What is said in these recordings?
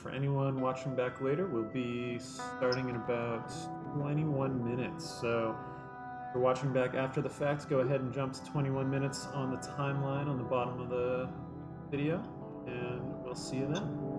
for anyone watching back later, we'll be starting in about 21 minutes. So if you're watching back after the fact, go ahead and jump to 21 minutes on the timeline on the bottom of the video, and we'll see you then.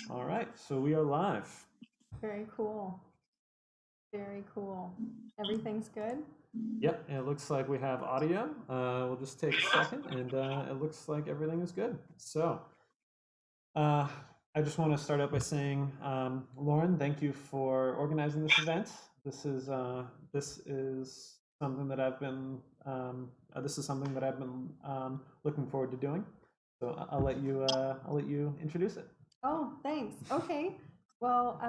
All right, so we are live. Very cool. Very cool. Everything's good? Yep, it looks like we have audio. We'll just take a second, and it looks like everything is good. So I just want to start out by saying, Lauren, thank you for organizing this event. This is something that I've been looking forward to doing. So I'll let you introduce it. Oh, thanks. Okay. Well,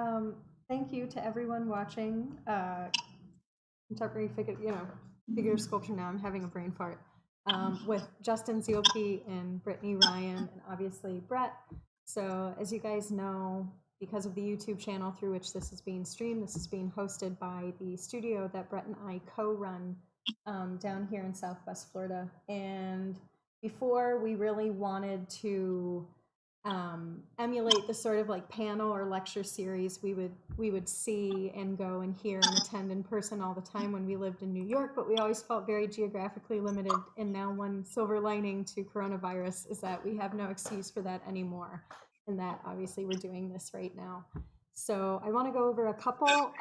thank you to everyone watching contemporary figure sculpture. Now I'm having a brain fart. With Justin Zielke and Brittany Ryan, and obviously Brett. So as you guys know, because of the YouTube channel through which this is being streamed, this is being hosted by the studio that Brett and I co-run down here in Southwest Florida. And before, we really wanted to emulate the sort of like panel or lecture series we would see and go and hear and attend in person all the time when we lived in New York, but we always felt very geographically limited. And now one silver lining to coronavirus is that we have no excuse for that anymore, and that obviously we're doing this right now. So I want to go over a couple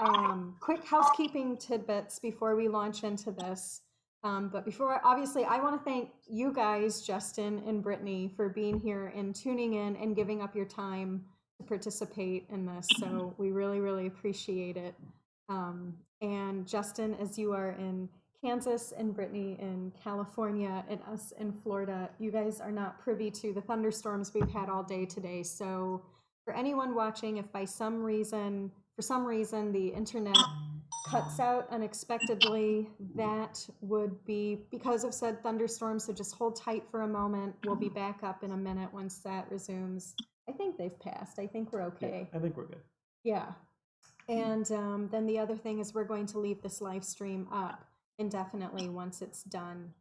quick housekeeping tidbits before we launch into this. But before, obviously, I want to thank you guys, Justin and Brittany, for being here and tuning in and giving up your time to participate in this. So we really, really appreciate it. And Justin, as you are in Kansas and Brittany in California and us in Florida, you guys are not privy to the thunderstorms we've had all day today. So for anyone watching, if for some reason the internet cuts out unexpectedly, that would be because of said thunderstorm. So just hold tight for a moment. We'll be back up in a minute once that resumes. I think they've passed. I think we're okay. Yeah, I think we're good. Yeah. And then the other thing is we're going to leave this live stream up indefinitely once it's done.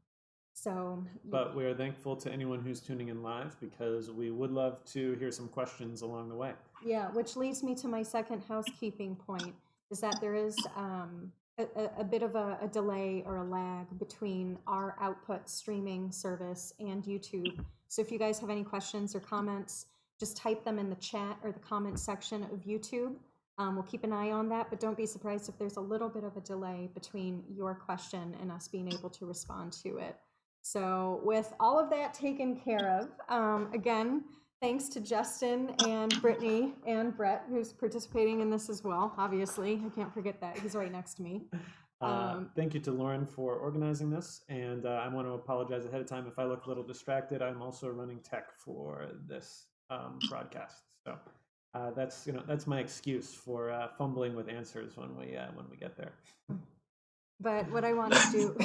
So, but we are thankful to anyone who's tuning in live because we would love to hear some questions along the way. Yeah, which leads me to my second housekeeping point, is that there is a bit of a delay or a lag between our output streaming service and YouTube. So if you guys have any questions or comments, just type them in the chat or the comment section of YouTube. We'll keep an eye on that, but don't be surprised if there's a little bit of a delay between your question and us being able to respond to it. So with all of that taken care of, again, thanks to Justin and Brittany and Brett, who's participating in this as well, obviously. I can't forget that. He's right next to me. Thank you to Lauren for organizing this, and I want to apologize ahead of time if I look a little distracted. I'm also running tech for this broadcast, so that's my excuse for fumbling with answers when we get there. But what I want to do,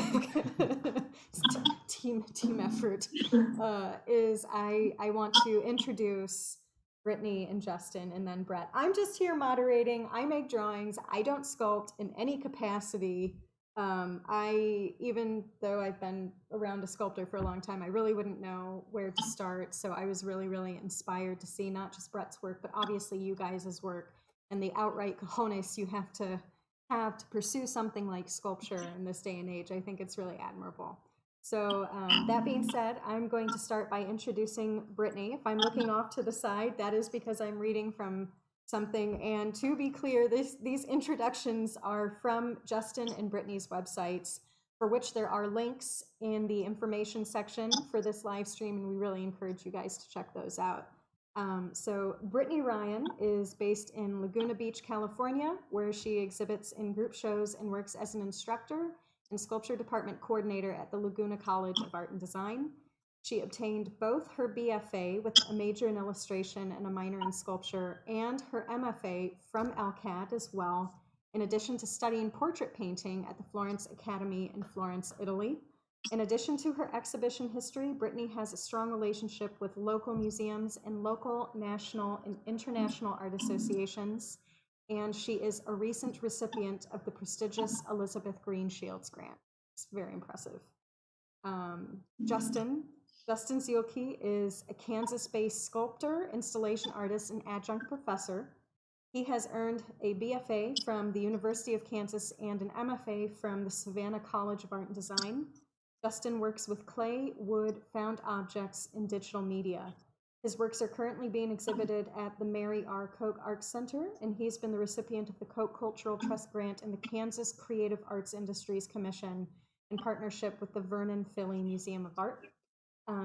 team effort, is I want to introduce Brittany and Justin and then Brett. I'm just here moderating. I make drawings. I don't sculpt in any capacity. Even though I've been around a sculptor for a long time, I really wouldn't know where to start. So I was really, really inspired to see not just Brett's work, but obviously you guys' work and the outright cojones you have to pursue something like sculpture in this day and age. I think it's really admirable. So that being said, I'm going to start by introducing Brittany. If I'm looking off to the side, that is because I'm reading from something. And to be clear, these introductions are from Justin and Brittany's websites, for which there are links in the information section for this live stream, and we really encourage you guys to check those out. So Brittany Ryan is based in Laguna Beach, California, where she exhibits in group shows and works as an instructor and sculpture department coordinator at the Laguna College of Art and Design. She obtained both her BFA with a major in illustration and a minor in sculpture, and her MFA from LCAD as well, in addition to studying portrait painting at the Florence Academy in Florence, Italy. In addition to her exhibition history, Brittany has a strong relationship with local museums and local, national, and international art associations, and she is a recent recipient of the prestigious Elizabeth Green Shields Grant. It's very impressive. Justin Zielke is a Kansas-based sculptor, installation artist, and adjunct professor. He has earned a BFA from the University of Kansas and an MFA from the Savannah College of Art and Design. Justin works with clay, wood, found objects, and digital media. His works are currently being exhibited at the Mary R. Koch Art Center, and he's been the recipient of the Koch Cultural Trust Grant and the Kansas Creative Arts Industries Commission in partnership with the Vernon Philly Museum of Art.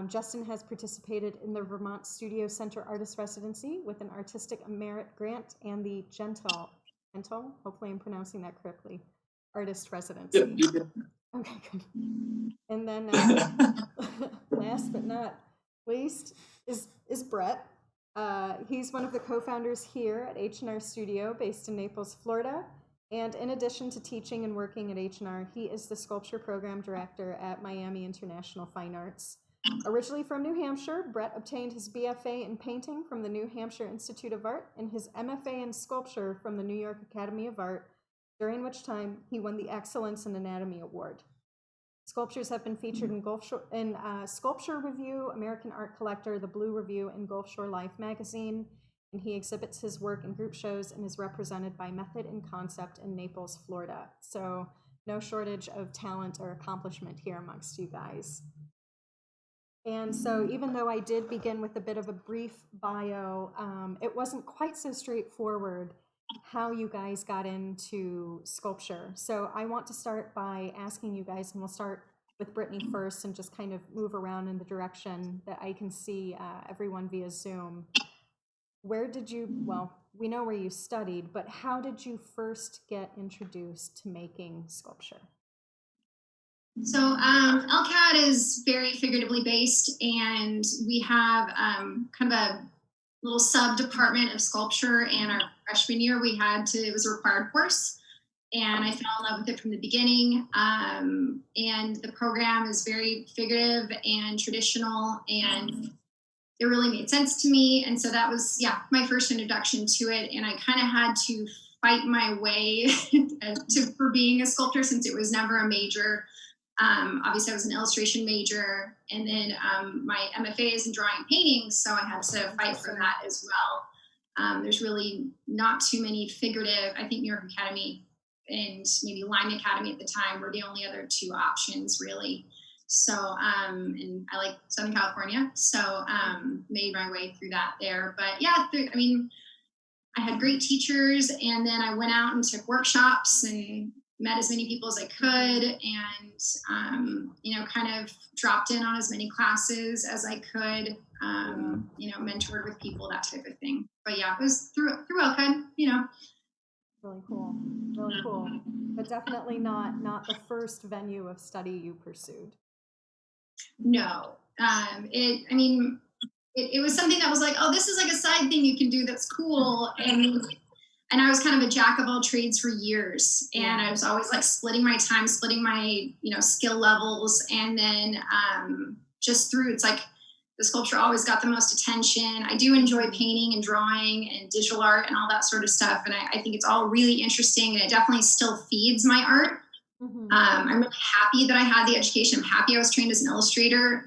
Justin has participated in the Vermont Studio Center Artist Residency with an Artistic Merit Grant and the Gentle, hopefully I'm pronouncing that correctly, Artist Residency. Yep, you did. Okay, good. And then last but not least is Brett. He's one of the co-founders here at H&R Studio, based in Naples, Florida. And in addition to teaching and working at H&R, he is the sculpture program director at Miami International Fine Arts. Originally from New Hampshire, Brett obtained his BFA in painting from the New Hampshire Institute of Art and his MFA in sculpture from the New York Academy of Art, during which time he won the Excellence in Anatomy Award. Sculptures have been featured in Sculpture Review, American Art Collector, The Blue Review, and Gulf Shore Life magazine, and he exhibits his work in group shows and is represented by Method and Concept in Naples, Florida. So no shortage of talent or accomplishment here amongst you guys. And so even though I did begin with a bit of a brief bio, it wasn't quite so straightforward how you guys got into sculpture. So I want to start by asking you guys, and we'll start with Brittany first and just kind of move around in the direction that I can see everyone via Zoom. where did you, well, we know where you studied, but how did you first get introduced to making sculpture? So LCAT is very figuratively based, and we have kind of a little sub department of sculpture. And our freshman year, it was a required course, and I fell in love with it from the beginning. And the program is very figurative and traditional, and it really made sense to me. And so that was, my first introduction to it. And I kind of had to fight my way for being a sculptor, since it was never a major. Obviously, I was an illustration major, and then my MFA is in drawing and painting, so I had to fight for that as well. There's really not too many figurative. I think New York Academy and maybe Lime Academy at the time were the only other two options, really. So, and I like Southern California, so made my way through that there. But yeah, I had great teachers, and then I went out and took workshops and met as many people as I could, and kind of dropped in on as many classes as I could, mentored with people, that type of thing. But yeah, it was through LCAD, Really cool, really cool. But definitely not the first venue of study you pursued. No, it was something that was like, oh, this is like a side thing you can do that's cool, and I was kind of a jack of all trades for years, and I was always like splitting my time, splitting my skill levels, and then it's like the sculpture always got the most attention. I do enjoy painting and drawing and digital art and all that sort of stuff, and I think it's all really interesting, and it definitely still feeds my art. Mm-hmm. I'm really happy that I had the education. I'm happy I was trained as an illustrator.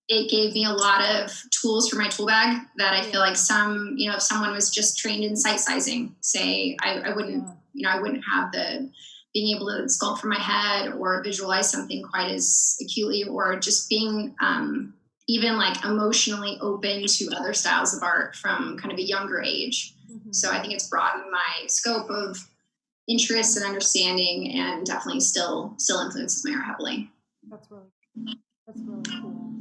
It gave me a lot of tools for my tool bag that I feel like if someone was just trained in sight sizing, say, I wouldn't have the being able to sculpt from my head or visualize something quite as acutely, or just being even like emotionally open to other styles of art from kind of a younger age. Mm-hmm. So I think it's broadened my scope of interest and understanding, and definitely still influences my art heavily. That's really cool.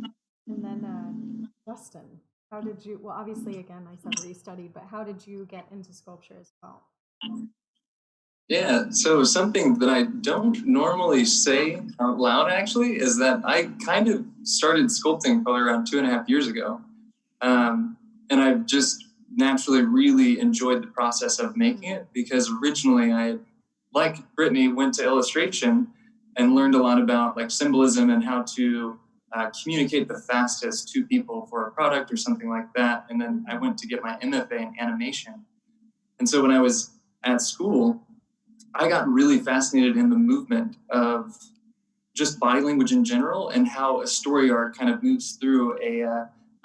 And then Justin, how did you, well, obviously, again, I said where you studied, but how did you get into sculpture as well? Yeah, so something that I don't normally say out loud, actually, is that I kind of started sculpting probably around 2.5 years ago. And I've just naturally really enjoyed the process of making it, because originally I, like Brittany, went to illustration and learned a lot about like symbolism and how to communicate the fastest to people for a product or something like that. And then I went to get my MFA in animation. And so when I was at school, I got really fascinated in the movement of just body language in general, and how a story arc kind of moves through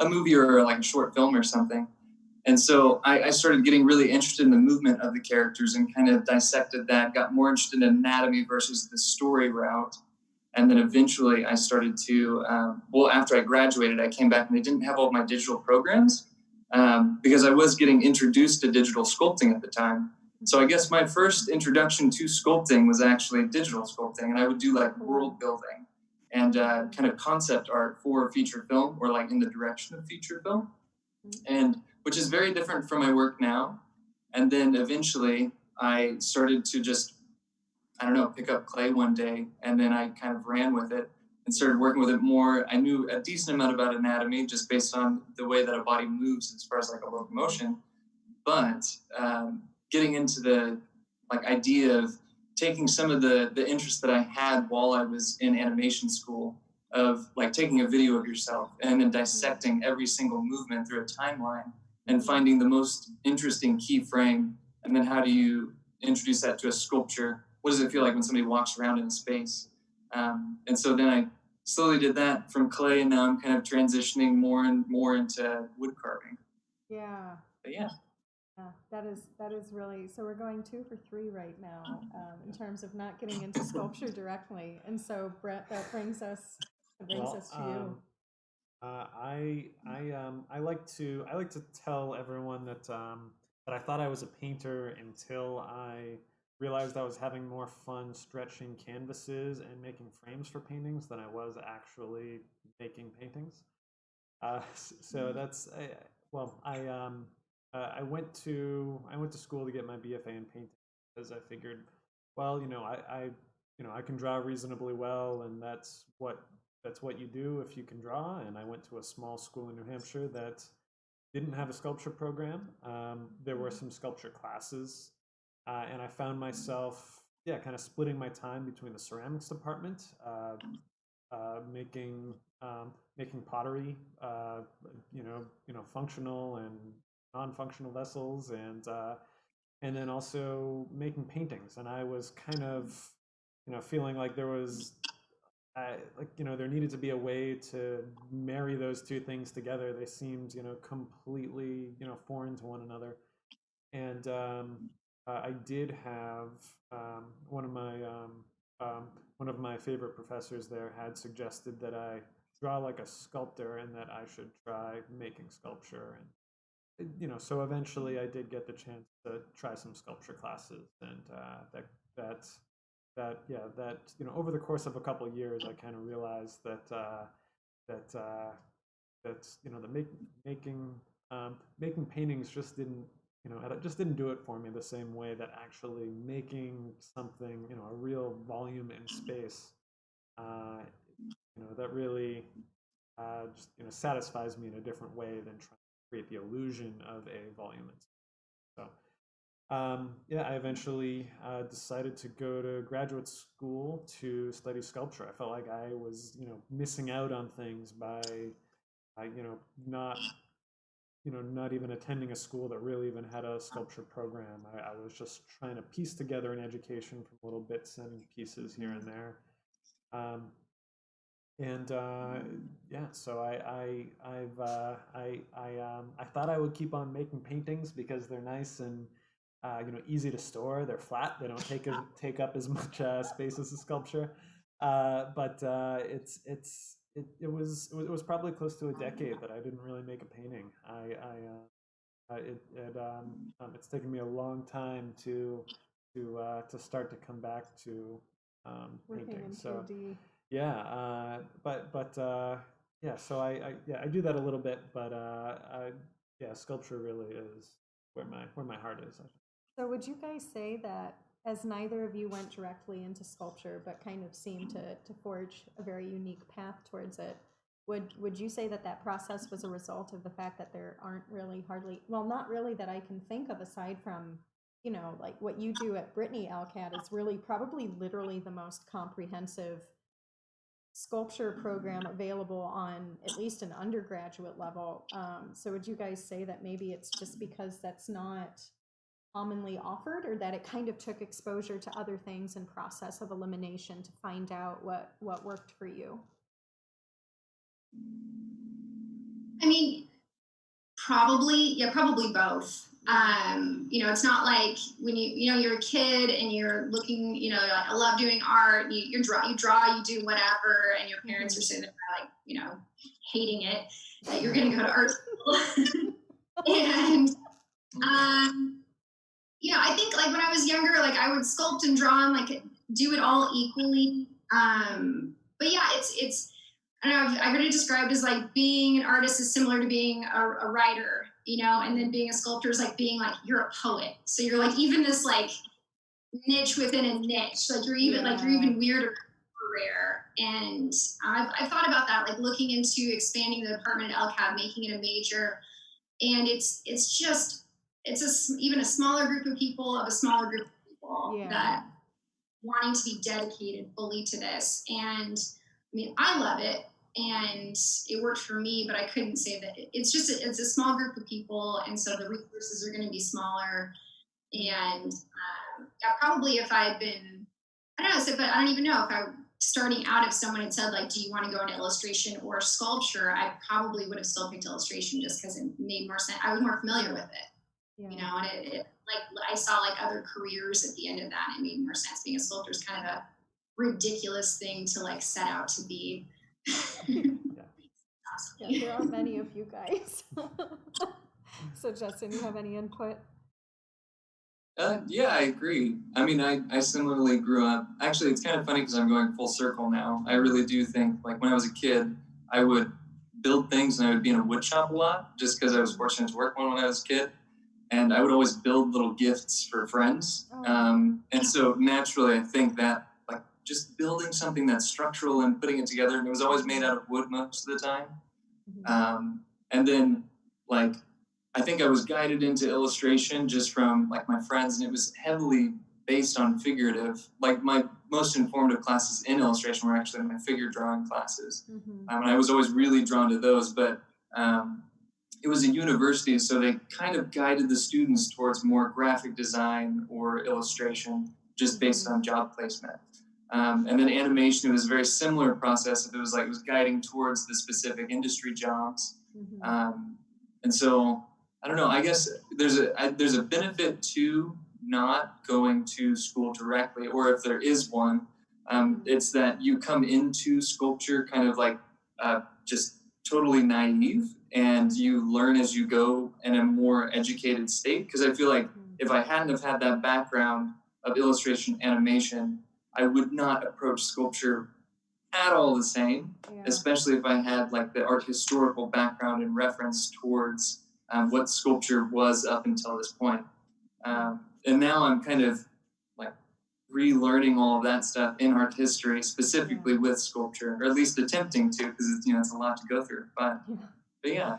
a movie or like a short film or something. And so I started getting really interested in the movement of the characters and kind of dissected that, got more interested in anatomy versus the story route. And then eventually I started to, after I graduated, I came back and they didn't have all of my digital programs because I was getting introduced to digital sculpting at the time. So I guess my first introduction to sculpting was actually digital sculpting, and I would do like world building and kind of concept art for feature film, or like in the direction of feature film, and which is very different from my work now. And then eventually I started to just, pick up clay one day, and then I kind of ran with it and started working with it more. I knew a decent amount about anatomy just based on the way that a body moves as far as like a locomotion, but getting into the idea of taking some of the interest that I had while I was in animation school, of like taking a video of yourself and then dissecting every single movement through a timeline and finding the most interesting key frame, and then how do you introduce that to a sculpture? What does it feel like when somebody walks around in space? And so then I slowly did that from clay, and now I'm kind of transitioning more and more into wood carving. Yeah. But yeah. Yeah, that is really, so we're going 2 for 3 right now in terms of not getting into sculpture directly. And so Brett, that brings us to you. I like to tell everyone that that I thought I was a painter until I realized I was having more fun stretching canvases and making frames for paintings than I was actually making paintings. So that's well, I went to school to get my BFA in painting because I figured, well, I can draw reasonably well, and that's what you do if you can draw. And I went to a small school in New Hampshire that didn't have a sculpture program. There were some sculpture classes, and I found myself, yeah, kind of splitting my time between the ceramics department, making making pottery, functional and non-functional vessels, and then also making paintings. And I was kind of, feeling like there was, there needed to be a way to marry those two things together. They seemed, completely, foreign to one another. And I did have one of my favorite professors there had suggested that I draw like a sculptor and that I should try making sculpture. And so eventually I did get the chance to try some sculpture classes, and over the course of a couple of years, I kind of realized that making paintings just didn't, it just didn't do it for me the same way that actually making something, a real volume in space, that really just satisfies me in a different way than trying to create the illusion of a volume in space. So I eventually decided to go to graduate school to study sculpture. I felt like I was, missing out on things by, not even attending a school that really even had a sculpture program. I was just trying to piece together an education from little bits and pieces here and there. So I thought I would keep on making paintings because they're nice and easy to store. They're flat. They don't take up as much space as a sculpture. But it was probably close to a decade that I didn't really make a painting. It's taken me a long time to start to come back to painting. So 2D. yeah, so I do that a little bit, but sculpture really is where my heart is, I think. So would you guys say that, as neither of you went directly into sculpture but kind of seemed to forge a very unique path towards it, would you say that process was a result of the fact that there aren't really not really that I can think of, aside from, like what you do at Brittany LCAT is really probably literally the most comprehensive sculpture program available on at least an undergraduate level. So would you guys say that maybe it's just because that's not commonly offered, or that it kind of took exposure to other things and process of elimination to find out what worked for you? I mean, probably both. It's not like when you're a kid and you're looking, like, I love doing art, you draw, you do whatever, and your parents are sitting there like, hating it, that you're going to go to art school. And, I think like when I was younger, like I would sculpt and draw and like do it all equally. But yeah, it's, I don't know, I heard it described as like being an artist is similar to being a writer, and then being a sculptor is like being like, you're a poet. So you're like even this like niche within a niche, like you're even weirder, rare. And I've thought about that, like looking into expanding the department at LCAD, making it a major. And it's even a smaller group of people that wanting to be dedicated fully to this. And I mean, I love it and it worked for me, but I couldn't say that it's a small group of people. And so the resources are going to be smaller. And probably if I had been, I don't even know if I starting out, if someone had said like, do you want to go into illustration or sculpture? I probably would have still picked illustration just because it made more sense. I was more familiar with it. Yeah. And it like I saw like other careers at the end of that. It made more sense. Being a sculptor is kind of a ridiculous thing to like set out to be. Yeah, there are many of you guys. So Justin, you have any input? Yeah, I agree. I mean, I similarly grew up. Actually, it's kind of funny because I'm going full circle now. I really do think like when I was a kid, I would build things, and I would be in a wood shop a lot just because I was fortunate to work one when I was a kid. And I would always build little gifts for friends. And so naturally, I think that like just building something that's structural and putting it together, and it was always made out of wood most of the time. And then like, I think I was guided into illustration just from like my friends, and it was heavily based on figurative. Like my most informative classes in illustration were actually my figure drawing classes. And I was always really drawn to those, but it was a university, so they kind of guided the students towards more graphic design or illustration just based on job placement. And then animation, it was a very similar process. It was like it was guiding towards the specific industry jobs. And so, I don't know, I guess there's a benefit to not going to school directly, or if there is one, it's that you come into sculpture kind of like just totally naive, and you learn as you go in a more educated state. Because I feel like if I hadn't have had that background of illustration animation, I would not approach sculpture at all the same, especially if I had like the art historical background and reference towards what sculpture was up until this point. And now I'm kind of like relearning all of that stuff in art history, specifically with sculpture, or at least attempting to, because it's, it's a lot to go through. But yeah.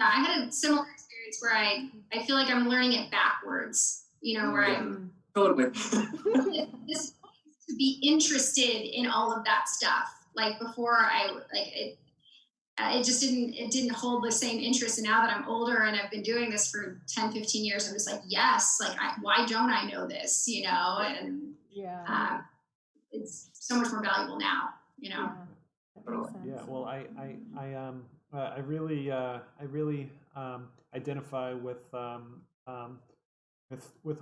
I had a similar experience where I feel like I'm learning it backwards, where I'm totally this to be interested in all of that stuff. Like before it just didn't hold the same interest. And now that I'm older and I've been doing this for 10, 15 years, I'm just like, yes, like why don't I know this, and it's so much more valuable now, Well, I really identify with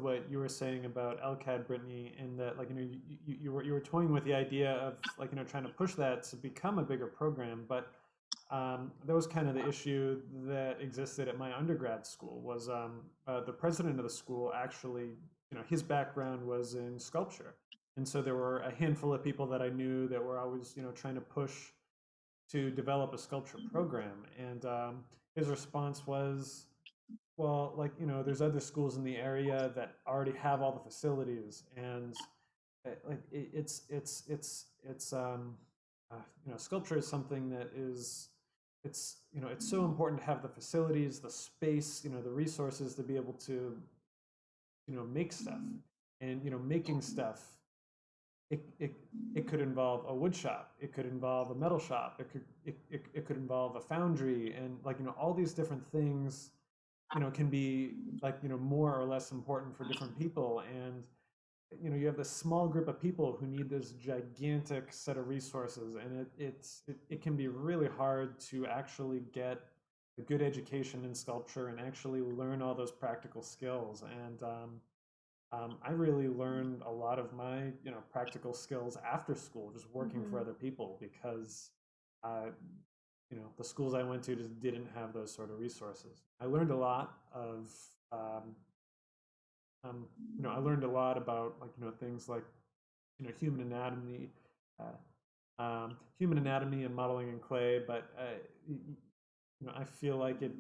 what you were saying about LCAD, Brittany, in that you were toying with the idea of trying to push that to become a bigger program, but that was kind of the issue that existed at my undergrad school. Was the president of the school actually, his background was in sculpture, and so there were a handful of people that I knew that were always trying to push to develop a sculpture program, and his response was, well, there's other schools in the area that already have all the facilities, and sculpture is something that is, it's so important to have the facilities, the space, the resources to be able to make stuff, and making stuff. It could involve a wood shop. It could involve a metal shop. It could involve a foundry, and all these different things can be more or less important for different people. And you have this small group of people who need this gigantic set of resources, and it can be really hard to actually get a good education in sculpture and actually learn all those practical skills. And I really learned a lot of my practical skills after school, just working for other people, because the schools I went to just didn't have those sort of resources. I learned a lot of I learned a lot about things like human anatomy, and modeling in clay. But I feel like you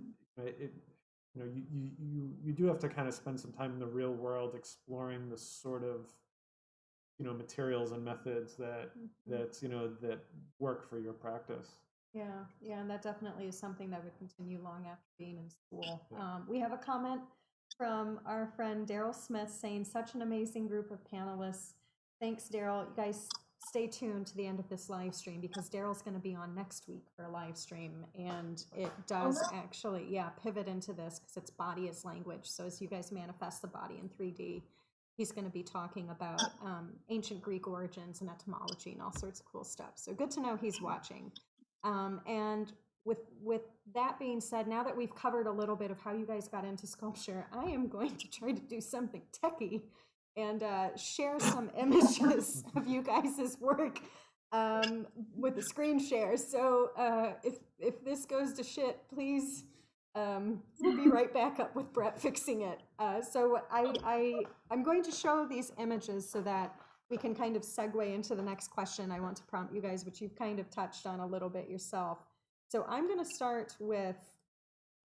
do have to kind of spend some time in the real world exploring the sort of materials and methods that work for your practice. Yeah, and that definitely is something that would continue long after being in school. We have a comment from our friend Daryl Smith saying, such an amazing group of panelists. Thanks, Daryl. You guys stay tuned to the end of this live stream, because Daryl's going to be on next week for a live stream, and it does actually pivot into this, because it's body as language. So as you guys manifest the body in 3D, he's going to be talking about ancient Greek origins and etymology and all sorts of cool stuff. So good to know he's watching. And with that being said, now that we've covered a little bit of how you guys got into sculpture, I am going to try to do something techie and share some images of you guys' work with the screen share. So if this goes to shit, please, we'll be right back up with Brett fixing it. So I'm going to show these images so that we can kind of segue into the next question I want to prompt you guys, which you've kind of touched on a little bit yourself. So I'm going to start with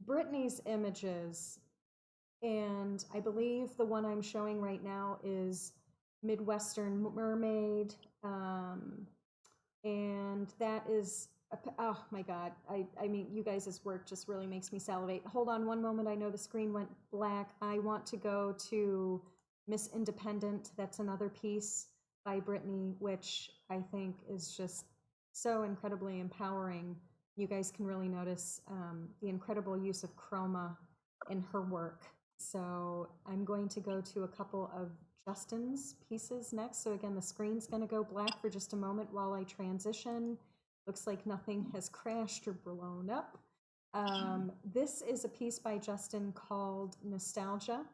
Brittany's images, and I believe the one I'm showing right now is Midwestern Mermaid, and that is, oh my God, I mean, you guys' work just really makes me salivate. Hold on one moment, I know the screen went black. I want to go to Miss Independent. That's another piece by Brittany, which I think is just so incredibly empowering. You guys can really notice the incredible use of chroma in her work. So I'm going to go to a couple of Justin's pieces next. So again, the screen's going to go black for just a moment while I transition. Looks like nothing has crashed or blown up. This is a piece by Justin called Nostalgia.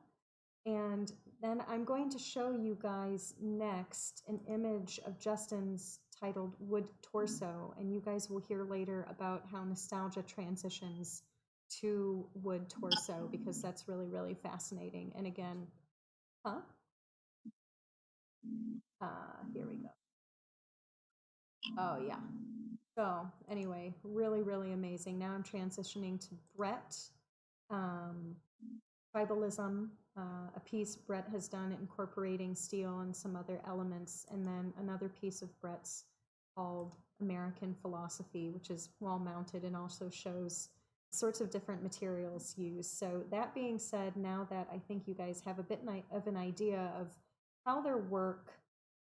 And then I'm going to show you guys next an image of Justin's titled Wood Torso. And you guys will hear later about how nostalgia transitions to wood torso, because that's really, really fascinating. And again, here we go. Oh, yeah. So anyway, really, really amazing. Now I'm transitioning to Brett. Tribalism, a piece Brett has done incorporating steel and some other elements, and then another piece of Brett's called American Philosophy, which is wall mounted and also shows sorts of different materials used. So that being said, now that I think you guys have a bit of an idea of how their work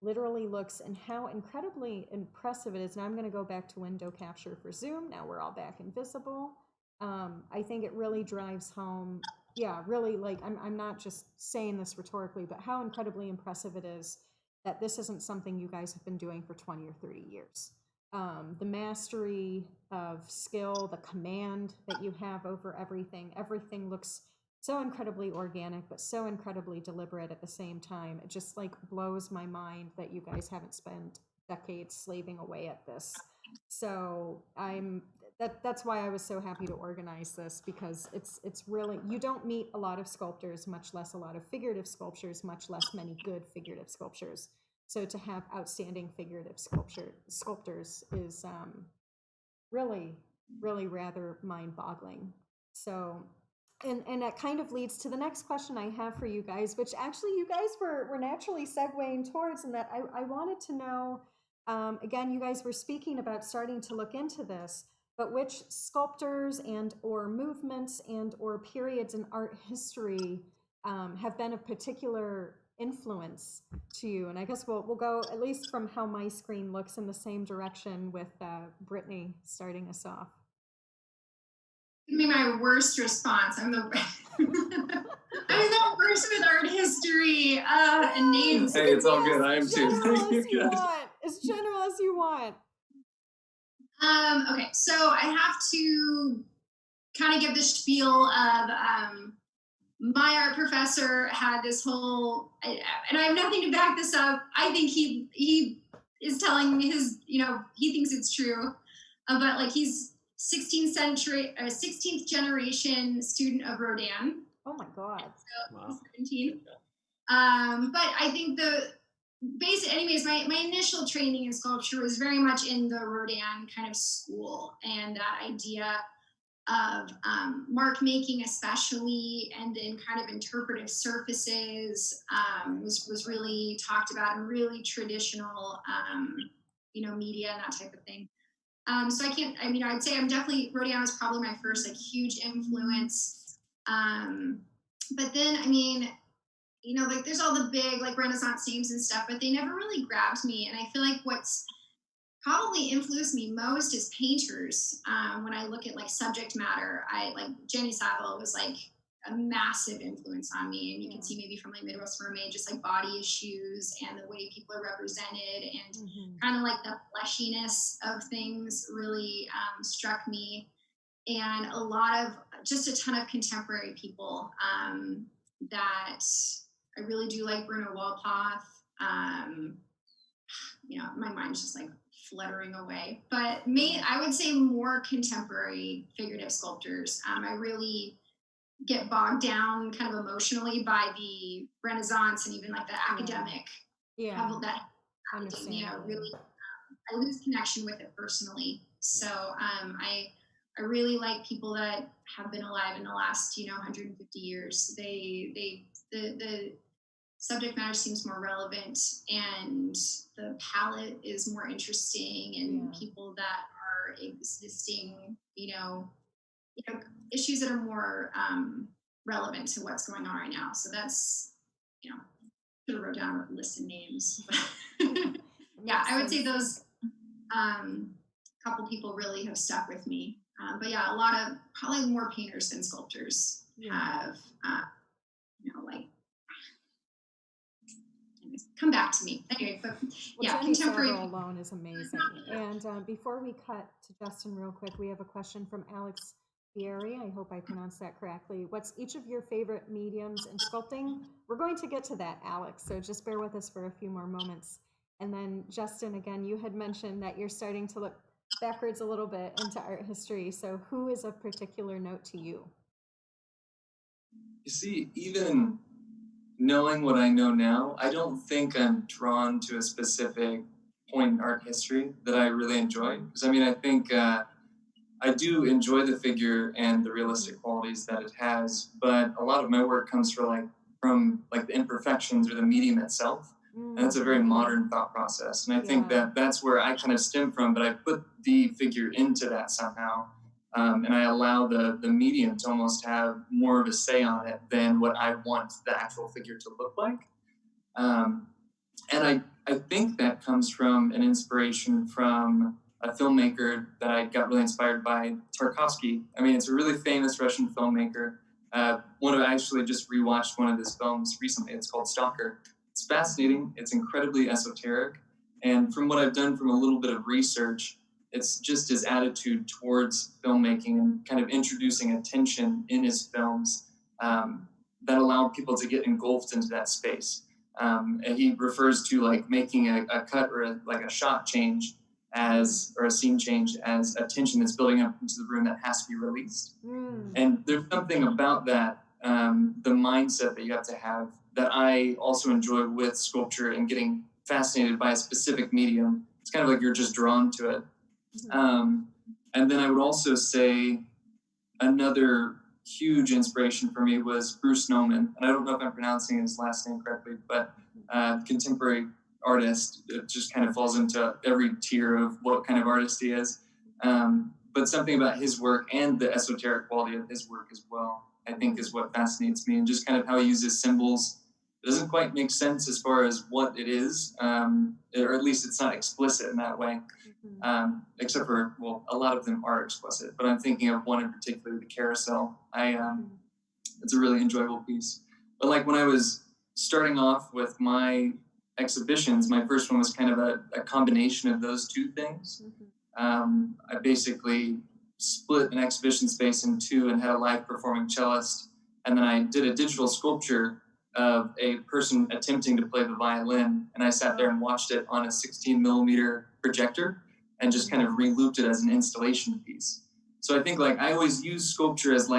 literally looks and how incredibly impressive it is, and I'm going to go back to window capture for Zoom. Now we're all back invisible. I think it really drives home, yeah, really, like, I'm not just saying this rhetorically, but how incredibly impressive it is that this isn't something you guys have been doing for 20 or 30 years. The mastery of skill, the command that you have over everything looks so incredibly organic, but so incredibly deliberate at the same time. It just like blows my mind that you guys haven't spent decades slaving away at this. So that's why I was so happy to organize this, because it's really, you don't meet a lot of sculptors, much less a lot of figurative sculptures, much less many good figurative sculptures. So to have outstanding figurative sculptors is really, really rather mind-boggling. So, and that kind of leads to the next question I have for you guys, which actually you guys were naturally segueing towards, and that I wanted to know, again, you guys were speaking about starting to look into this, but which sculptors and or movements and or periods in art history have been of particular influence to you? And I guess we'll go, at least from how my screen looks, in the same direction with Brittany starting us off. It'd be my worst response. I'm the I'm the worst with art history and names. Hey, it's all good. I am too. As general as you want. Okay, so I have to kind of give the spiel of my art professor had this whole, and I have nothing to back this up. I think he is telling me his, he thinks it's true, but like he's 16th generation student of Rodin. Oh my God. So Wow. 17. But I think anyways, my initial training in sculpture was very much in the Rodin kind of school, and that idea of mark making especially, and then kind of interpretive surfaces was really talked about in really traditional media and that type of thing. So I'd say Rodin was probably my first like huge influence. But then like there's all the big like Renaissance names and stuff, but they never really grabbed me. And I feel like what's probably influenced me most is painters. When I look at like subject matter, Jenny Saville was like a massive influence on me. And you can see maybe from like Midwest Mermaid, just like body issues and the way people are represented, and kind of like the fleshiness of things really struck me. And just a ton of contemporary people that I really do like. Bruno Walpoth. My mind's just like fluttering away, but I would say more contemporary figurative sculptors. I really get bogged down kind of emotionally by the Renaissance and even like the academic. Really, I lose connection with it personally. So I I really like people that have been alive in the last, 150 years. The subject matter seems more relevant, and the palette is more interesting, and people that are existing, issues that are more relevant to what's going on right now. So that's, should have wrote down a list of names. Yeah, I would say those couple people really have stuck with me. But yeah, a lot of probably more painters than sculptors have, like, come back to me. Anyway, but yeah, contemporary alone is amazing. And before we cut to Justin real quick, we have a question from Alex Fieri. I hope I pronounced that correctly. What's each of your favorite mediums in sculpting? We're going to get to that, Alex, so just bear with us for a few more moments. And then Justin, again, you had mentioned that you're starting to look backwards a little bit into art history. So who is of particular note to you? You see, even knowing what I know now, I don't think I'm drawn to a specific point in art history that I really enjoy. Because I think I do enjoy the figure and the realistic qualities that it has, but a lot of my work comes from the imperfections or the medium itself. And it's a very modern thought process. And I think that's where I kind of stem from, but I put the figure into that somehow. And I allow the medium to almost have more of a say on it than what I want the actual figure to look like. And I think that comes from an inspiration from a filmmaker that I got really inspired by, Tarkovsky. It's a really famous Russian filmmaker. I actually just rewatched one of his films recently. It's called Stalker. It's fascinating. It's incredibly esoteric. And from what I've done from a little bit of research, it's just his attitude towards filmmaking and kind of introducing a tension in his films that allow people to get engulfed into that space. And he refers to making a cut or a shot change or a scene change as a tension that's building up into the room that has to be released. And there's something about that, the mindset that you have to have, that I also enjoy with sculpture and getting fascinated by a specific medium. It's kind of like you're just drawn to it. And then I would also say another huge inspiration for me was Bruce Nauman. And I don't know if I'm pronouncing his last name correctly, but contemporary artist. It just kind of falls into every tier of what kind of artist he is. But something about his work and the esoteric quality of his work as well, I think, is what fascinates me, and just kind of how he uses symbols. It doesn't quite make sense as far as what it is, or at least it's not explicit in that way, except for, a lot of them are explicit, but I'm thinking of one in particular, the carousel. It's a really enjoyable piece. But when I was starting off with my exhibitions, my first one was kind of a combination of those two things. I basically split an exhibition space in two and had a live performing cellist, and then I did a digital sculpture of a person attempting to play the violin, and I sat there and watched it on a 16 millimeter projector and just kind of re-looped it as an installation piece. So I think I always use sculpture as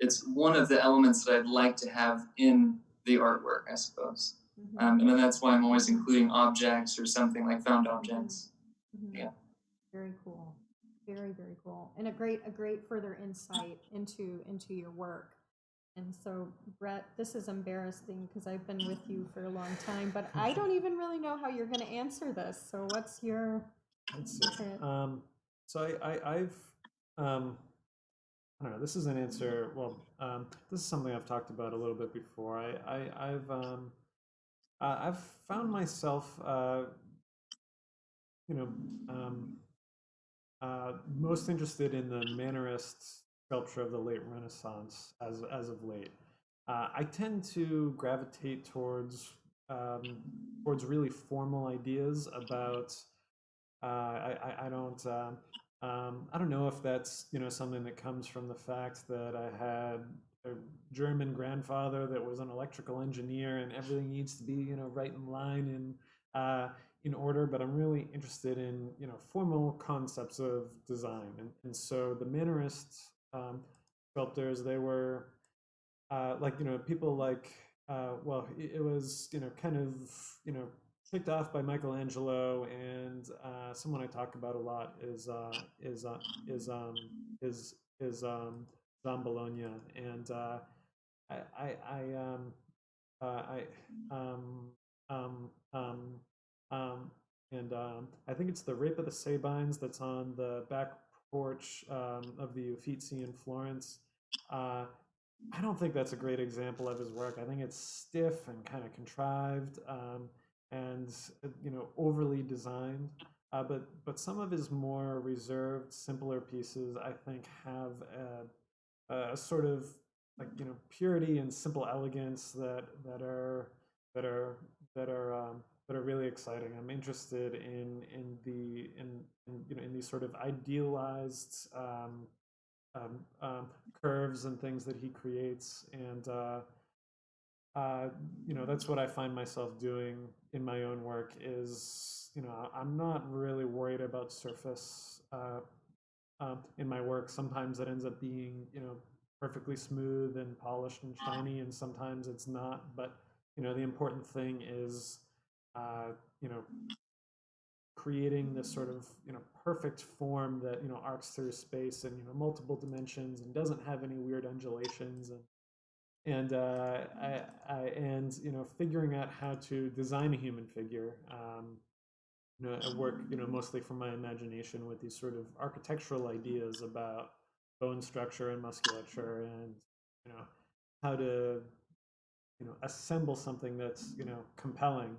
it's one of the elements that I'd like to have in the artwork, I suppose. And then that's why I'm always including objects or something like found objects. Yeah. Very cool. Very, very cool. And a great further insight into your work. And so, Brett, this is embarrassing because I've been with you for a long time, but I don't even really know how you're going to answer this. So what's your... Let's see. So I've I don't know. This is an answer. This is something I've talked about a little bit before. I've found myself, most interested in the Mannerist sculpture of the late Renaissance as of late. I tend to gravitate towards really formal ideas about. I don't know if that's something that comes from the fact that I had a German grandfather that was an electrical engineer and everything needs to be right in line and in order, but I'm really interested in formal concepts of design, and so the Mannerist sculptors, they were people it was kind of kicked off by Michelangelo, and someone I talk about a lot is Zambologna, and I I um um I think it's the Rape of the Sabines that's on the back porch of the Uffizi in Florence. I don't think that's a great example of his work. I think it's stiff and kind of contrived, and overly designed. But some of his more reserved, simpler pieces, I think, have a sort of like purity and simple elegance that are that are that are really exciting. I'm interested in these sort of idealized curves and things that he creates, and that's what I find myself doing in my own work. Is I'm not really worried about surface in my work. Sometimes it ends up being perfectly smooth and polished and shiny, and sometimes it's not. But the important thing is you know creating this sort of perfect form that arcs through space and multiple dimensions and doesn't have any weird undulations, and figuring out how to design a human figure. I work mostly from my imagination with these sort of architectural ideas about bone structure and musculature, and how to assemble something that's compelling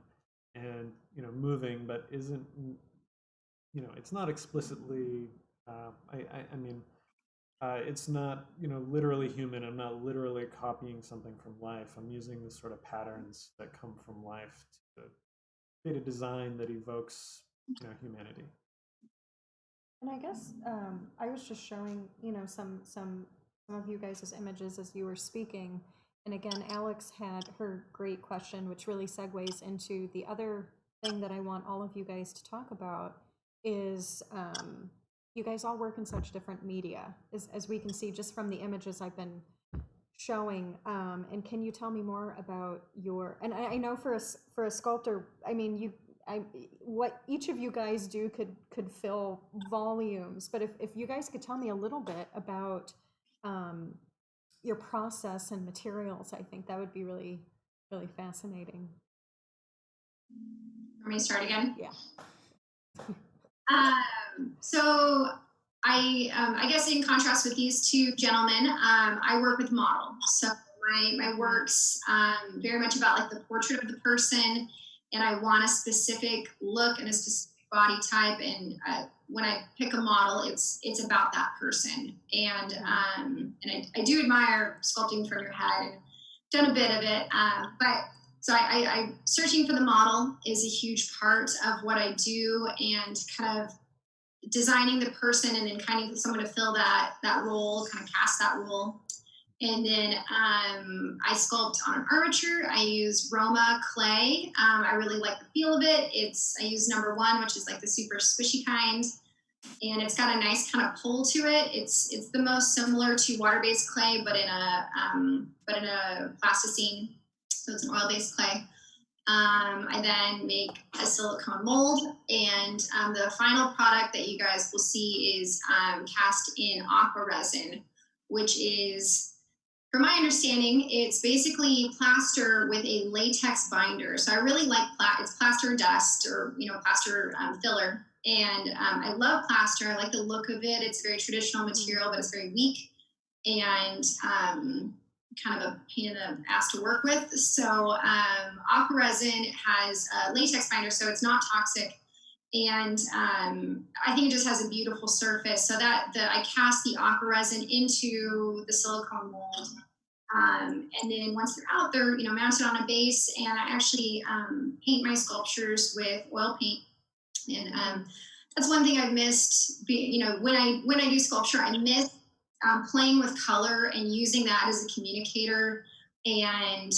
and moving, but isn't it's not explicitly I mean it's not literally human. I'm not literally copying something from life. I'm using the sort of patterns that come from life to create a design that evokes humanity. And I guess I was just showing, some of you guys' images as you were speaking. And again, Alex had her great question, which really segues into the other thing that I want all of you guys to talk about is you guys all work in such different media, as we can see just from the images I've been showing. And can you tell me more about your? And I know for a sculptor, I mean, what each of you guys do could fill volumes. But if you guys could tell me a little bit about your process and materials, I think that would be really, really fascinating. Want me to start again? Yeah. So I guess in contrast with these two gentlemen, I work with model. So my work's very much about like the portrait of the person, and I want a specific look and a specific body type. And when I pick a model, it's about that person. And I do admire sculpting from your head, and done a bit of it, but. So I searching for the model is a huge part of what I do, and kind of designing the person and then kind of someone to fill that role, kind of cast that role. And then I sculpt on an armature. I use Roma clay. I really like the feel of it. I use number 1, which is like the super squishy kind. And it's got a nice kind of pull to it. It's the most similar to water-based clay, but in a plasticine. So it's an oil-based clay. I then make a silicone mold, and the final product that you guys will see is cast in aqua resin, which is, from my understanding, it's basically plaster with a latex binder. So I really like it's plaster dust, or plaster filler, and I love plaster. I like the look of it. It's a very traditional material, but it's very weak, and kind of a pain in the ass to work with. So aqua resin has a latex binder, so it's not toxic, and I think it just has a beautiful surface. So I cast the aqua resin into the silicone mold, and then once they're out, they're mounted on a base, and I actually paint my sculptures with oil paint. And that's one thing I've missed. When I do sculpture, I miss playing with color and using that as a communicator. And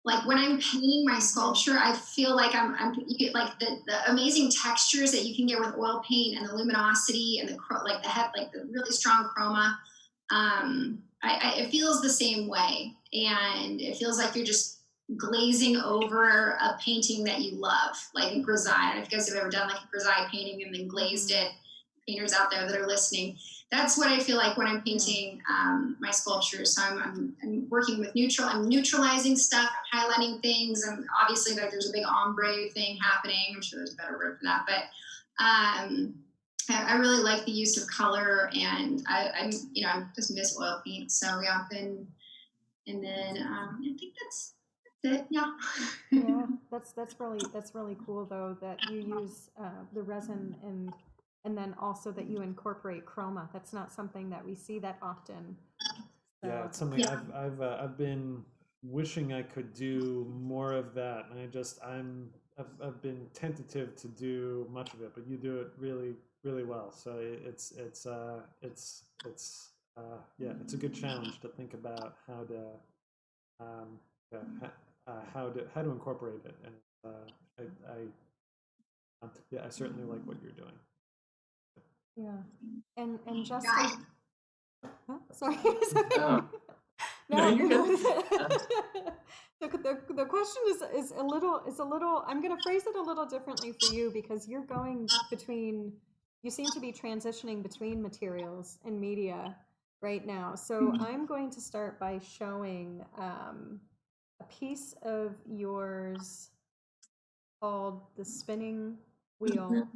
like when I'm painting my sculpture, I feel like you get like the amazing textures that you can get with oil paint, and the luminosity, and the really strong chroma. It feels the same way, and it feels like you're just glazing over a painting that you love, like a grisaille. I don't know if you guys have ever done like a grisaille painting and then glazed it. Painters out there that are listening, that's what I feel like when I'm painting my sculptures. So I'm working with neutral. I'm neutralizing stuff, I'm highlighting things, and obviously like there's a big ombre thing happening. I'm sure there's a better word for that, but I really like the use of color, and I just miss oil paint. So yeah, and then I think that's it. Yeah. Yeah, that's really cool though that you use the resin and then also that you incorporate chroma. That's not something that we see that often. So, Yeah, it's something I've been wishing I could do more of that, and I've been tentative to do much of it, but you do it really well. So it's a good challenge to think about how to incorporate it, and I certainly like what you're doing. yeah, and just sorry. No, you're good. The question is a little. I'm going to phrase it a little differently for you because you're going between. You seem to be transitioning between materials and media right now. So I'm going to start by showing a piece of yours called the spinning wheel.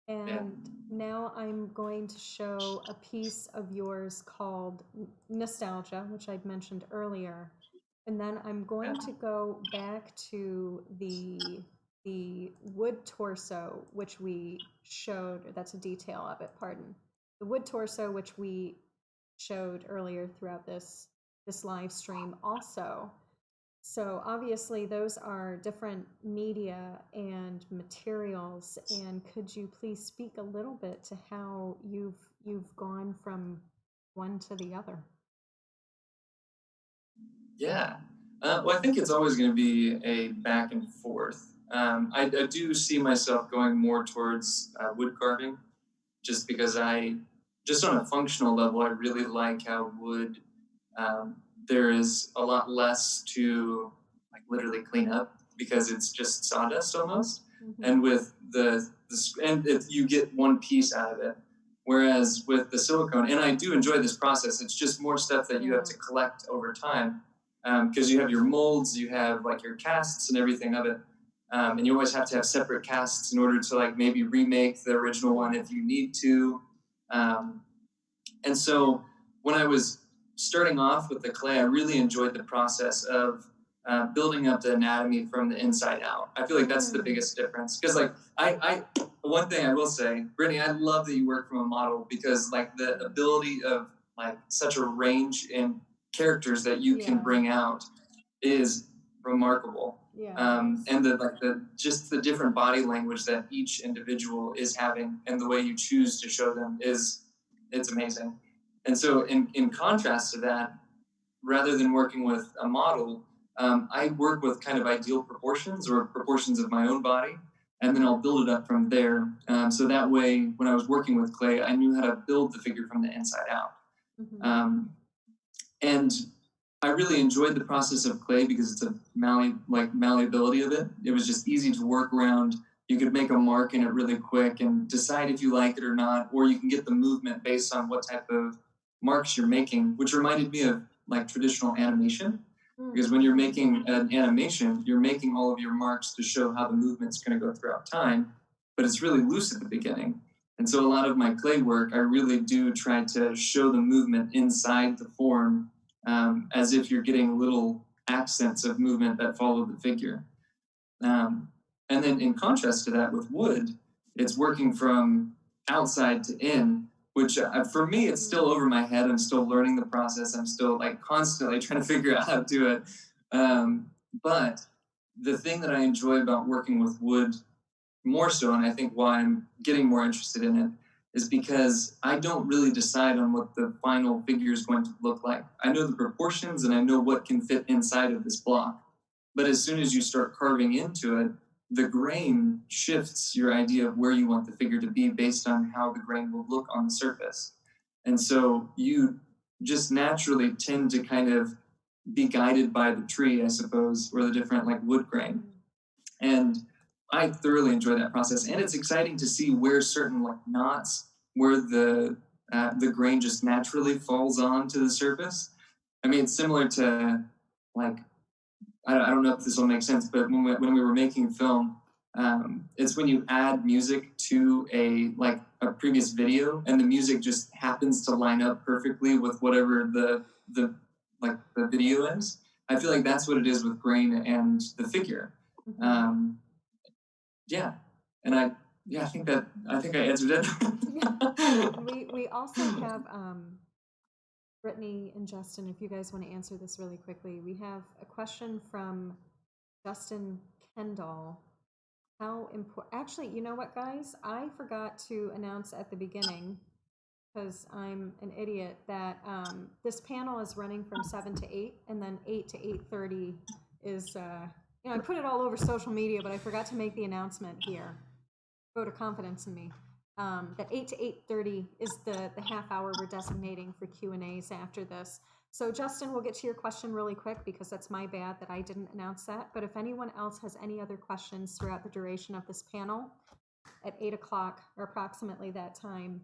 And now I'm going to show a piece of yours called Nostalgia, which I'd mentioned earlier. And then I'm going to go back to the wood torso, which we showed, that's a detail of it, pardon. The wood torso, which we showed earlier throughout this live stream also. So obviously those are different media and materials, and could you please speak a little bit to how you've gone from one to the other? Yeah. Well, I think it's always going to be a back and forth. I do see myself going more towards wood carving, just because just on a functional level, I really like how wood, there is a lot less to like literally clean up because it's just sawdust almost. Mm-hmm. And with you get one piece out of it. Whereas with the silicone, and I do enjoy this process, it's just more stuff that you have to collect over time. Because you have your molds, you have like your casts and everything of it. And you always have to have separate casts in order to like maybe remake the original one if you need to. And so when I was starting off with the clay, I really enjoyed the process of building up the anatomy from the inside out. I feel like that's the biggest difference. Because like one thing I will say, Brittany, I love that you work from a model, because like the ability of like such a range in characters that you can bring out is remarkable. And just the different body language that each individual is having and the way you choose to show them it's amazing. And so in contrast to that, rather than working with a model, I work with kind of ideal proportions or proportions of my own body, and then I'll build it up from there. So that way, when I was working with clay, I knew how to build the figure from the inside out. Mm-hmm. And I really enjoyed the process of clay because it's a malleability of it. It was just easy to work around. You could make a mark in it really quick and decide if you like it or not, or you can get the movement based on what type of marks you're making, which reminded me of like traditional animation. Because when you're making an animation, you're making all of your marks to show how the movement's going to go throughout time, but it's really loose at the beginning. And so a lot of my clay work, I really do try to show the movement inside the form, as if you're getting little accents of movement that follow the figure. And then in contrast to that with wood, it's working from outside to in, which for me, it's still over my head. I'm still learning the process. I'm still like constantly trying to figure out how to do it. But the thing that I enjoy about working with wood more so, and I think why I'm getting more interested in it, is because I don't really decide on what the final figure is going to look like. I know the proportions and I know what can fit inside of this block. But as soon as you start carving into it, the grain shifts your idea of where you want the figure to be based on how the grain will look on the surface. And so you just naturally tend to kind of be guided by the tree, I suppose, or the different like wood grain. And I thoroughly enjoy that process. And it's exciting to see where certain like knots, where the grain just naturally falls onto the surface. I mean, it's similar to like, I don't know if this will make sense, but when we were making film, it's when you add music to a previous video, and the music just happens to line up perfectly with whatever the video is. I feel like that's what it is with grain and the figure. Yeah, and I think I answered it. We also have Brittany and Justin, if you guys want to answer this really quickly. We have a question from Justin Kendall. How important, actually, you know what, guys? I forgot to announce at the beginning, because I'm an idiot, that this panel is running from 7 to 8, and then 8 to 8:30 is, I put it all over social media, but I forgot to make the announcement here. Vote of confidence in me. That 8 to 8:30 is the half hour we're designating for Q&As after this. So Justin, we'll get to your question really quick, because that's my bad that I didn't announce that. But if anyone else has any other questions throughout the duration of this panel, at 8 o'clock or approximately that time,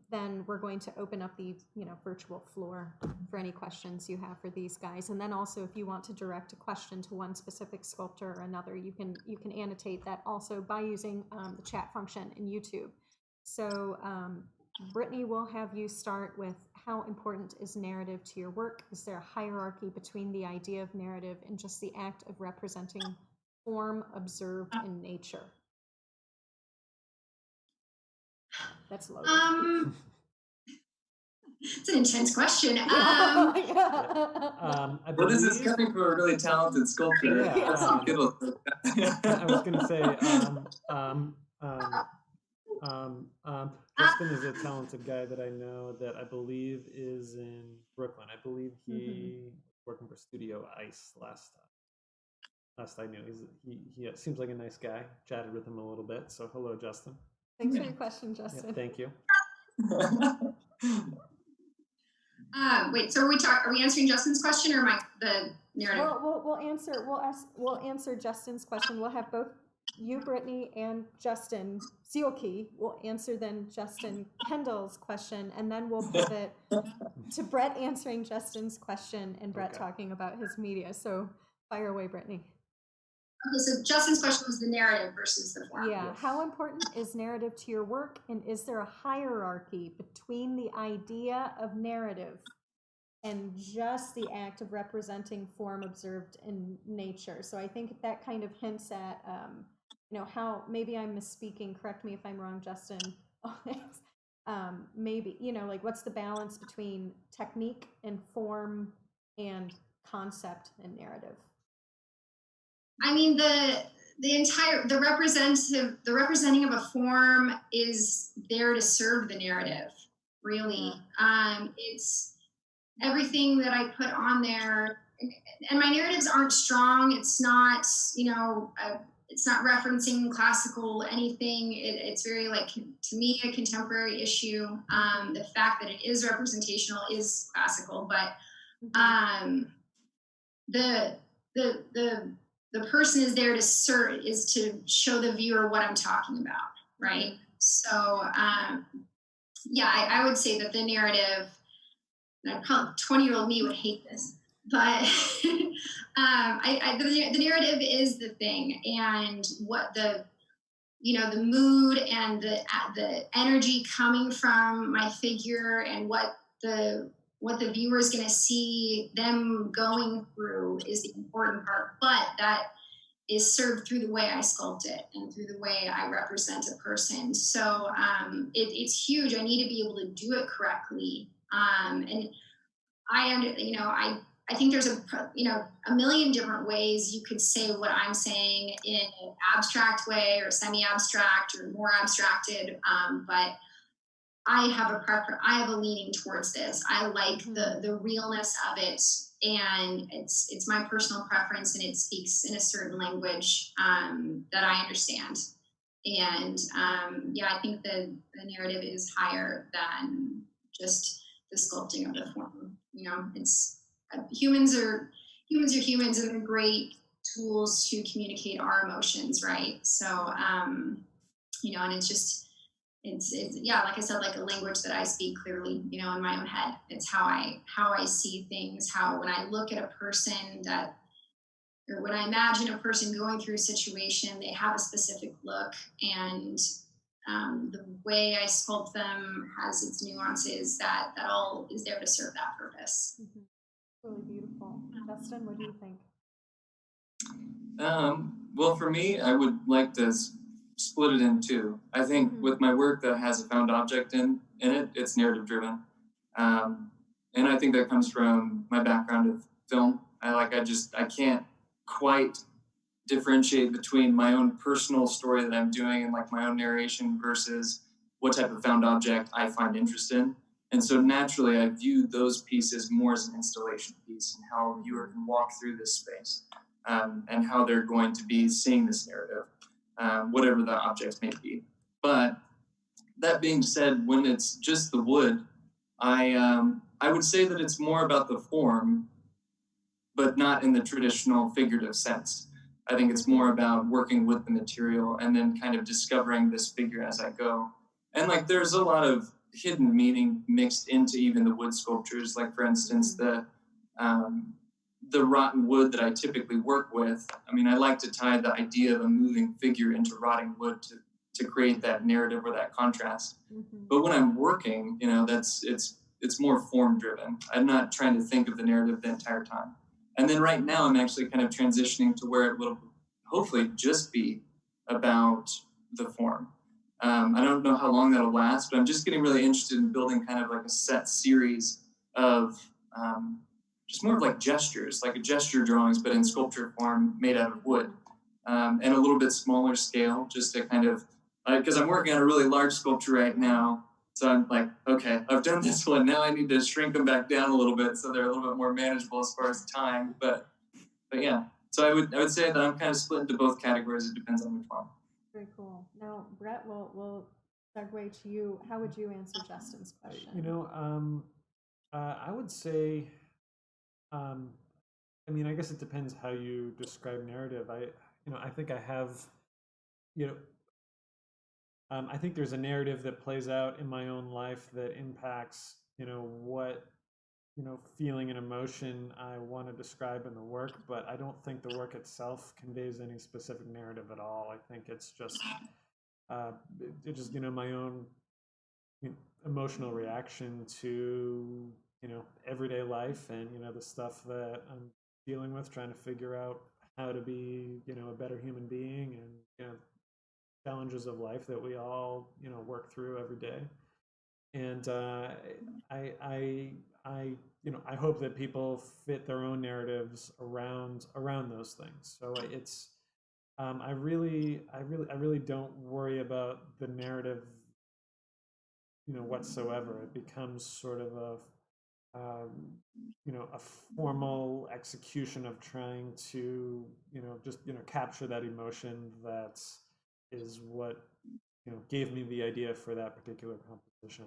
then we're going to open up the virtual floor for any questions you have for these guys. And then also, if you want to direct a question to one specific sculptor or another, you can annotate that also by using the chat function in YouTube. So Brittany, we'll have you start with, how important is narrative to your work? Is there a hierarchy between the idea of narrative and just the act of representing form observed in nature? That's loaded. It's an intense question. What is this coming from a really talented sculptor? Yeah. That's a good one. I was going to say, Justin is a talented guy that I know that I believe is in Brooklyn. I believe he was working for Studio Ice last I knew. He seems like a nice guy. Chatted with him a little bit. So hello, Justin. Thanks for your question, Justin. Yeah, thank you. Wait, so are we answering Justin's question or the narrative? Well, we'll answer Justin's question. We'll have both you, Brittany, and Justin Zielke will answer then Justin Kendall's question, and then we'll pivot to Brett answering Justin's question and Brett talking about his media. So fire away, Brittany. Okay, so Justin's question was the narrative versus the form. Yeah, how important is narrative to your work, and is there a hierarchy between the idea of narrative and just the act of representing form observed in nature? So I think that kind of hints at, how, maybe I'm misspeaking, correct me if I'm wrong, Justin. Maybe, what's the balance between technique and form and concept and narrative? I mean, the representing of a form is there to serve the narrative, really. It's everything that I put on there, and my narratives aren't strong. It's not, it's not referencing classical anything. It's very, to me, a contemporary issue. The fact that it is representational is classical, but the person is there to serve, is to show the viewer what I'm talking about, right? So, I would say that the narrative, and probably 20-year-old me would hate this, but the narrative is the thing, and what the mood and the energy coming from my figure, and what the viewer is going to see them going through is the important part, but that is served through the way I sculpt it and through the way I represent a person. So it's huge. I need to be able to do it correctly. And I think there's a million different ways you could say what I'm saying in an abstract way or semi-abstract or more abstracted, but I have a preference. I have a leaning towards this. I like the realness of it, and it's my personal preference, and it speaks in a certain language that I understand. And I think the narrative is higher than just the sculpting of the form. humans are humans, and they're great tools to communicate our emotions, right? So, and it's just it's yeah, like I said, like a language that I speak clearly, in my own head. It's how I see things. How when I look at a person that, or when I imagine a person going through a situation, they have a specific look, and the way I sculpt them has its nuances. That all is there to serve that purpose. Mm-hmm. Really beautiful. Justin, what do you think? Well, for me, I would like to split it in two. I think with my work that has a found object in it, it's narrative driven. And I think that comes from my background of film. I can't quite differentiate between my own personal story that I'm doing and like my own narration versus what type of found object I find interest in. And so naturally, I view those pieces more as an installation piece and how a viewer can walk through this space, and how they're going to be seeing this narrative, whatever the objects may be. But that being said, when it's just the wood, I would say that it's more about the form, but not in the traditional figurative sense. I think it's more about working with the material and then kind of discovering this figure as I go. And like, there's a lot of hidden meaning mixed into even the wood sculptures. Like, for instance, the rotten wood that I typically work with. I mean, I like to tie the idea of a moving figure into rotting wood to create that narrative or that contrast. But when I'm working, it's more form driven. I'm not trying to think of the narrative the entire time. And then right now I'm actually kind of transitioning to where it will hopefully just be about the form. I don't know how long that'll last, but I'm just getting really interested in building kind of like a set series of just more of like gestures, like a gesture drawings, but in sculpture form made out of wood, and a little bit smaller scale, just to kind of, because I'm working on a really large sculpture right now. So I'm like, okay, I've done this one. Now I need to shrink them back down a little bit so they're a little bit more manageable as far as time. But yeah, so I would say that I'm kind of split into both categories. It depends on which one. Very cool. Now, Brett, we'll segue to you. How would you answer Justin's question? I would say, I mean, I guess it depends how you describe narrative. I think I have, I think there's a narrative that plays out in my own life that impacts, what, feeling and emotion I want to describe in the work, but I don't think the work itself conveys any specific narrative at all. I think it's just, my own emotional reaction to, everyday life and, the stuff that I'm dealing with, trying to figure out how to be, a better human being, and, challenges of life that we all, work through every day. And I hope that people fit their own narratives around those things. So it's, I really don't worry about the narrative, whatsoever. It becomes sort of a formal execution of trying to, just, capture that emotion that is what, gave me the idea for that particular composition.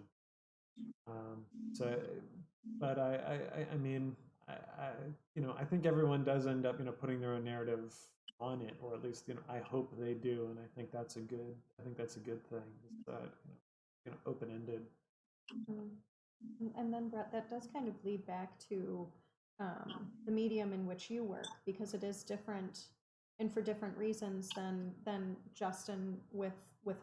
But I mean, I think everyone does end up, putting their own narrative on it, or at least, I hope they do, and I think that's a good thing. Is that, open-ended. And then, Brett, that does kind of lead back to the medium in which you work, because it is different, and for different reasons than Justin with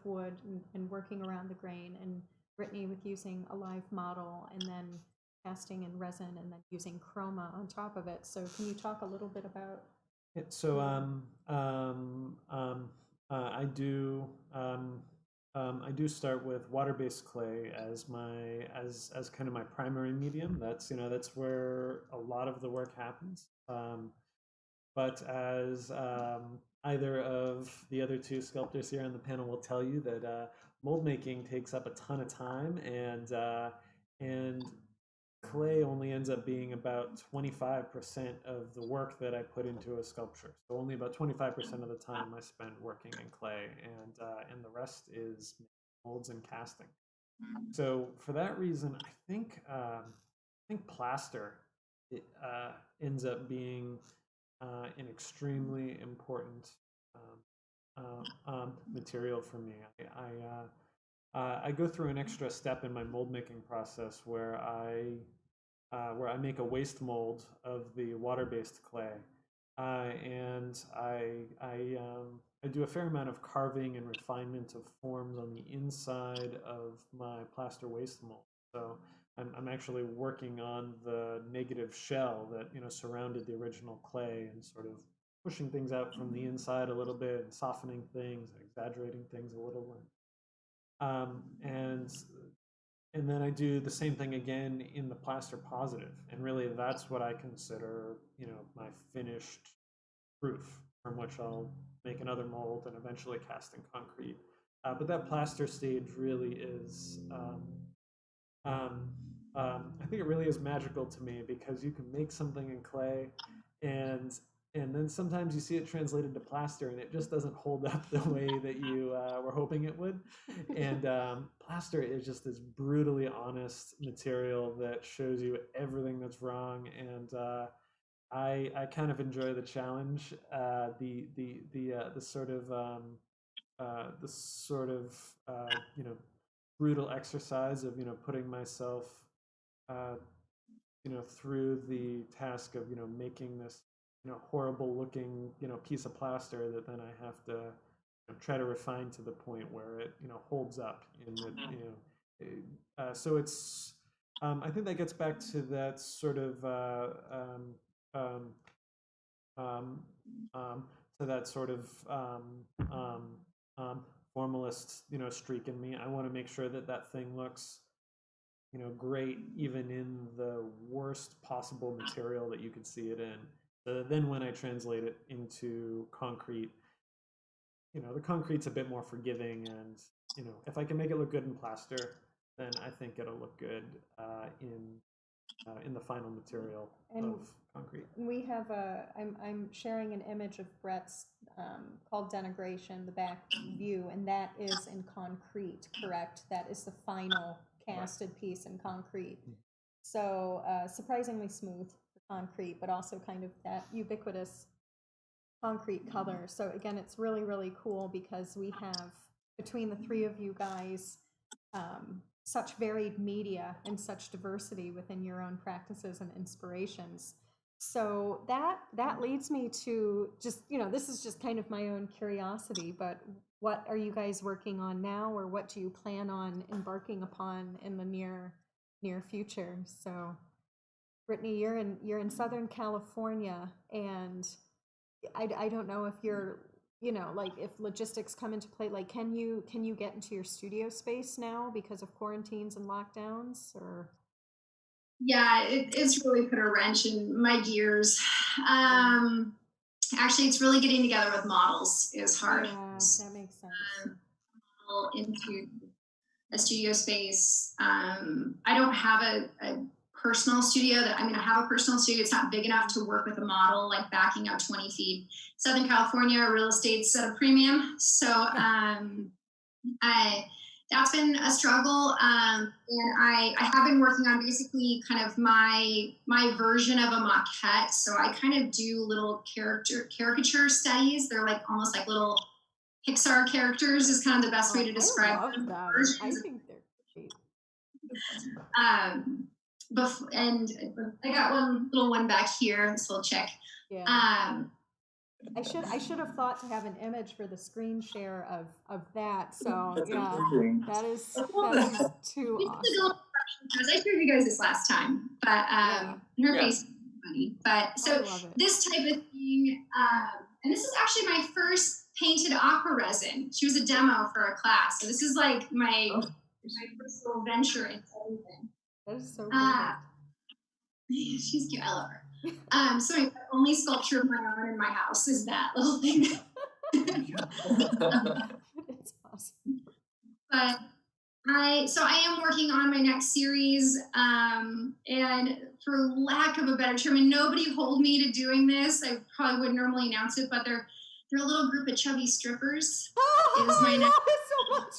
wood and working around the grain, and Brittany with using a live model and then casting in resin and then using chroma on top of it. So can you talk a little bit about? So I do start with water-based clay as kind of my primary medium. That's where a lot of the work happens. But as either of the other two sculptors here on the panel will tell you, that mold making takes up a ton of time, and clay only ends up being about 25% of the work that I put into a sculpture. So only about 25% of the time I spend working in clay, and the rest is molds and casting. So for that reason, I think plaster it ends up being an extremely important material for me. I go through an extra step in my mold making process where I make a waste mold of the water-based clay, and I do a fair amount of carving and refinement of forms on the inside of my plaster waste mold. So I'm actually working on the negative shell that surrounded the original clay, and sort of pushing things out from the inside a little bit, and softening things, and exaggerating things a little bit. And then I do the same thing again in the plaster positive, and really that's what I consider my finished proof, from which I'll make another mold and eventually cast in concrete. But that plaster stage really is, I think it really is magical to me, because you can make something in clay, and then sometimes you see it translated to plaster, and it just doesn't hold up the way that you were hoping it would. And plaster is just this brutally honest material that shows you everything that's wrong, and I kind of enjoy the challenge, the sort of brutal exercise of putting myself through the task of making this horrible looking piece of plaster that then I have to try to refine to the point where it holds up in the so it's I think that gets back to that sort of um, to that sort of formalist streak in me. I want to make sure that that thing looks great even in the worst possible material that you could see it in. So that then when I translate it into concrete, the concrete's a bit more forgiving, and if I can make it look good in plaster, then I think it'll look good in the final material of concrete. We have I'm sharing an image of Brett's called Denigration, the back view, and that is in concrete, correct? That is the final casted piece in concrete. So surprisingly smooth for concrete, but also kind of that ubiquitous concrete color. So again, it's really, really cool, because we have, between the three of you guys, such varied media and such diversity within your own practices and inspirations. So that leads me to just, this is just kind of my own curiosity, but what are you guys working on now, or what do you plan on embarking upon in the near future? So Brittany, you're in Southern California, and I don't know if you're, like if logistics come into play, like can you get into your studio space now because of quarantines and lockdowns, or? Yeah, it's really put a wrench in my gears. Actually, it's really getting together with models is hard. Yeah, that makes sense. Into a studio space. I don't have a personal studio I have a personal studio. It's not big enough to work with a model, like backing up 20 feet. Southern California, real estate's at a premium. So that's been a struggle. And I have been working on basically kind of my version of a maquette. So I kind of do little caricature studies. They're like almost like little Pixar characters is kind of the best way to describe them. I think they're great. And I got one little one back here. This little chick. Yeah. I should have thought to have an image for the screen share of that. So yeah, that is too awesome. I showed you guys this last time, but her face is funny. But so this type of thing, and this is actually my first painted aqua resin. She was a demo for a class, so this is like my first little venture into everything. That is so cool. She's cute. I love her. So my only sculpture of my own in my house is that little thing. It's awesome. But I am working on my next series, and for lack of a better term, and nobody hold me to doing this. I probably wouldn't normally announce it, but they're a little group of chubby strippers. Is my next. So much.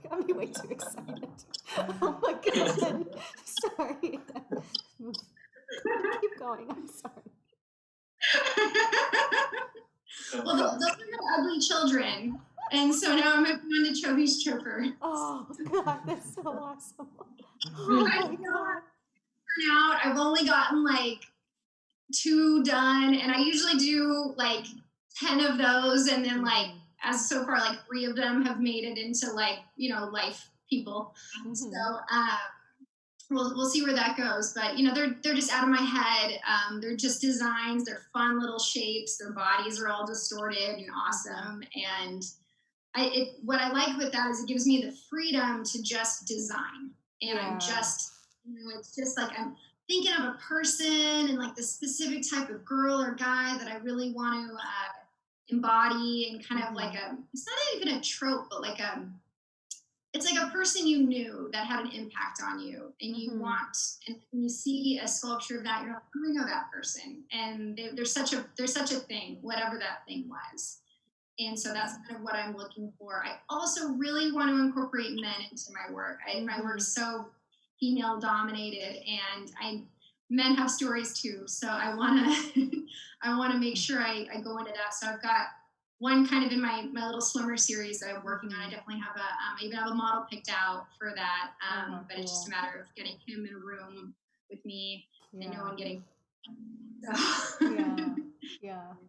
Got me way too excited. Oh my god! Sorry. Keep going. I'm sorry. Well, those are my ugly children. And so now I'm moving on to Chobi's Choker. Oh, God, that's so awesome. Oh, my God. Out, I've only gotten like 2 done, and I usually do like 10 of those, and then like as so far like 3 of them have made it into like life people. So we'll see where that goes, but they're just out of my head. They're just designs, they're fun little shapes, their bodies are all distorted and awesome, and what I like with that is it gives me the freedom to just design, and I'm just it's just like I'm thinking of a person and like the specific type of girl or guy that I really want to embody, and kind of like it's not even a trope, but like it's like a person you knew that had an impact on you, and you want, and when you see a sculpture of that, you're like, oh, I know that person, and there's such a thing, whatever that thing was. And so that's kind of what I'm looking for. I also really want to incorporate men into my work. My work's so female dominated, and men have stories too. So I want to make sure I go into that. So I've got one kind of in my little swimmer series that I'm working on. I definitely have I even have a model picked out for that. But it's just a matter of getting him in a room with me and no one getting. So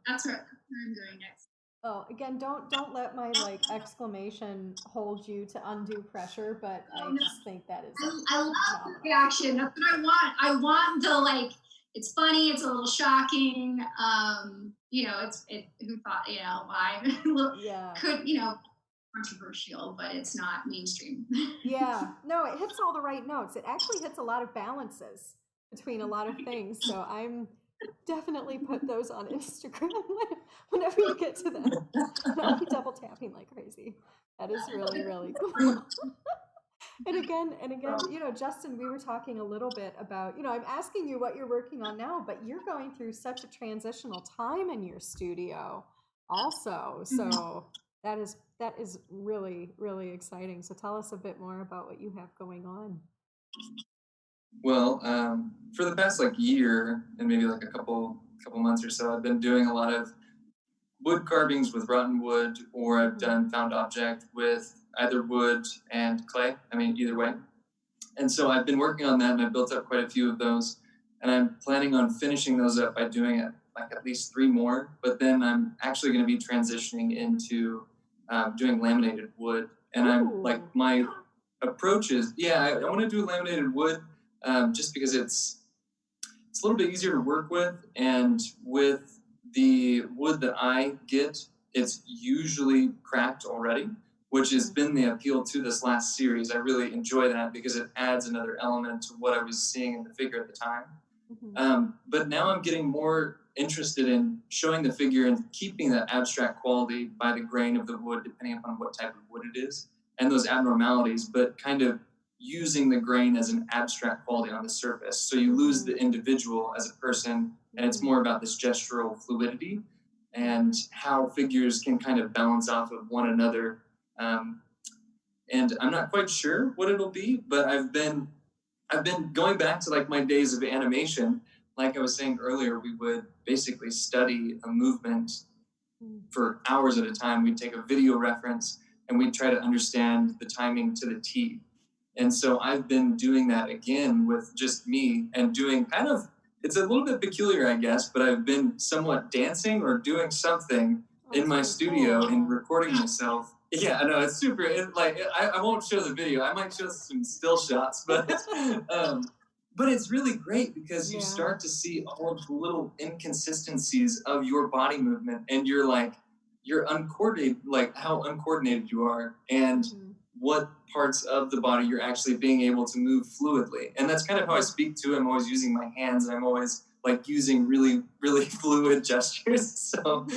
that's what I'm doing next. Oh, again, don't let my like exclamation hold you to undue pressure, but I just think that is. I love the reaction. That's what I want. I want the like. It's funny. It's a little shocking. Who thought? Why? Could controversial, but it's not mainstream. No, it hits all the right notes. It actually hits a lot of balances between a lot of things. So I'm definitely put those on Instagram whenever you get to them. I'll be double tapping like crazy. That is really, really cool. And again, Justin, we were talking a little bit about, I'm asking you what you're working on now, but you're going through such a transitional time in your studio also. So that is really, really exciting. So tell us a bit more about what you have going on. Well, for the past like year and maybe like a couple months or so, I've been doing a lot of wood carvings with rotten wood, or I've done found object with either wood and clay. I mean, either way. And so I've been working on that, and I've built up quite a few of those. And I'm planning on finishing those up by doing it like at least 3 more. But then I'm actually going to be transitioning into doing laminated wood. And I'm like, my approach is, I want to do laminated wood just because it's a little bit easier to work with, and with the wood that I get, it's usually cracked already, which has been the appeal to this last series. I really enjoy that because it adds another element to what I was seeing in the figure at the time. But now I'm getting more interested in showing the figure and keeping that abstract quality by the grain of the wood, depending upon what type of wood it is, and those abnormalities, but kind of using the grain as an abstract quality on the surface. So you lose the individual as a person, and it's more about this gestural fluidity and how figures can kind of balance off of one another. And I'm not quite sure what it'll be, but I've been going back to like my days of animation. Like I was saying earlier, we would basically study a movement for hours at a time. We'd take a video reference and we'd try to understand the timing to the T. And so I've been doing that again with just me, and doing kind of, it's a little bit peculiar, I guess, but I've been somewhat dancing or doing something in my studio and recording myself. Yeah, I know, it's super, I won't show the video. I might show some still shots, but it's really great because you start to see all of the little inconsistencies of your body movement, and you're uncoordinated, like how uncoordinated you are, and what parts of the body you're actually being able to move fluidly. And that's kind of how I speak too. I'm always using my hands, and I'm always like using really, really fluid gestures. So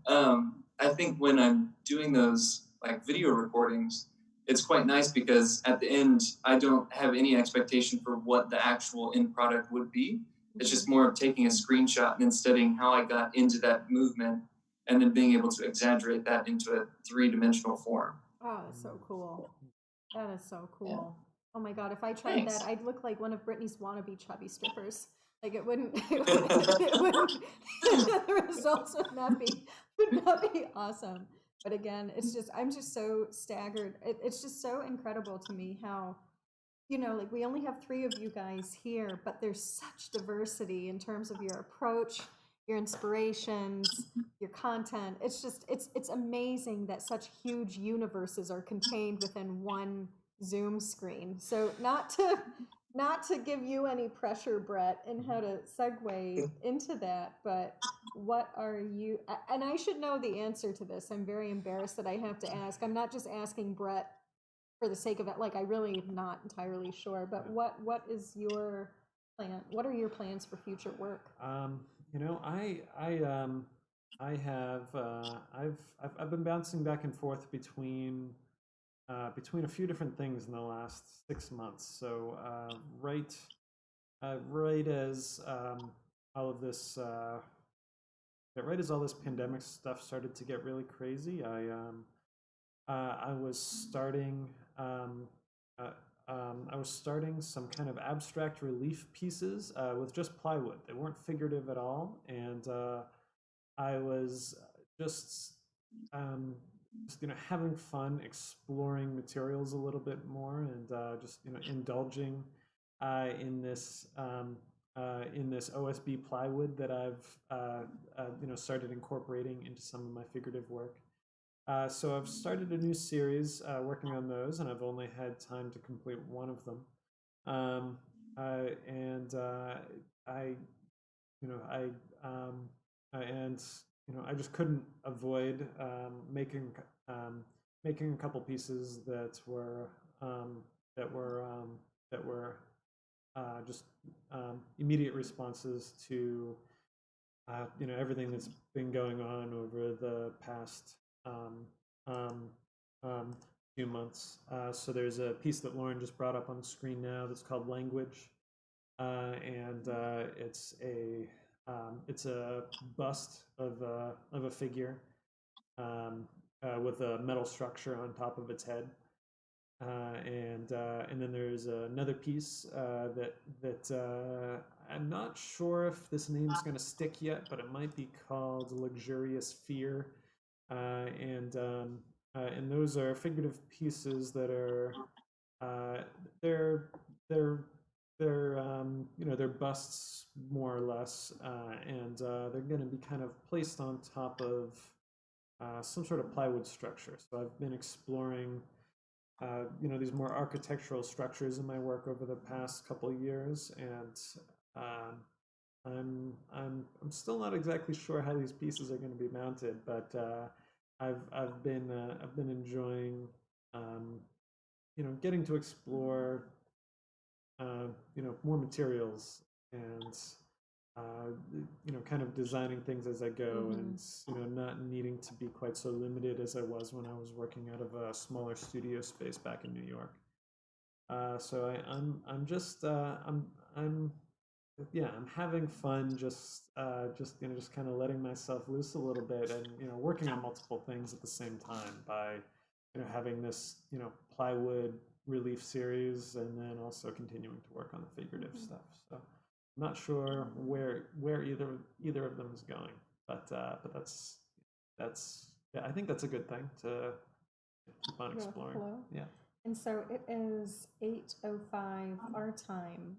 I think when I'm doing those like video recordings, it's quite nice because at the end, I don't have any expectation for what the actual end product would be. It's just more of taking a screenshot and then studying how I got into that movement, and then being able to exaggerate that into a 3-dimensional form. Oh, that's so cool. That is so cool. Oh my God, if I tried that, I'd look like one of Brittany's wannabe chubby strippers. Like it wouldn't, the results would not be awesome. But again, I'm just so staggered. It's just so incredible to me how, like we only have 3 of you guys here, but there's such diversity in terms of your approach, your inspirations, your content. It's amazing that such huge universes are contained within one Zoom screen. So not to give you any pressure, Brett, in how to segue into that, but what are you, and I should know the answer to this. I'm very embarrassed that I have to ask. I'm not just asking Brett for the sake of it. Like, I really am not entirely sure, but what is your plan? What are your plans for future work? I've been bouncing back and forth between a few different things in the last 6 months. So right as all of this right as all this pandemic stuff started to get really crazy, I was starting some kind of abstract relief pieces with just plywood. They weren't figurative at all, and I was just having fun exploring materials a little bit more, and just indulging in this OSB plywood that I've started incorporating into some of my figurative work. So I've started a new series working on those, and I've only had time to complete one of them. I just couldn't avoid making a couple pieces that were just immediate responses to everything that's been going on over the past few months. So there's a piece that Lauren just brought up on the screen now that's called Language, and it's a bust of a figure with a metal structure on top of its head. And then there's another piece that I'm not sure if this name's going to stick yet, but it might be called Luxurious Fear. And those are figurative pieces that are they're busts more or less, and they're going to be kind of placed on top of some sort of plywood structure. So I've been exploring these more architectural structures in my work over the past couple of years, and I'm still not exactly sure how these pieces are going to be mounted, but I've been enjoying getting to explore more materials, and kind of designing things as I go, and not needing to be quite so limited as I was when I was working out of a smaller studio space back in New York. So I'm having fun, just kind of letting myself loose a little bit, and working on multiple things at the same time by having this plywood relief series, and then also continuing to work on the figurative stuff. So I'm not sure where either of them is going, but that's yeah, I think that's a good thing to keep on exploring. Yeah. And so it is 8:05 our time.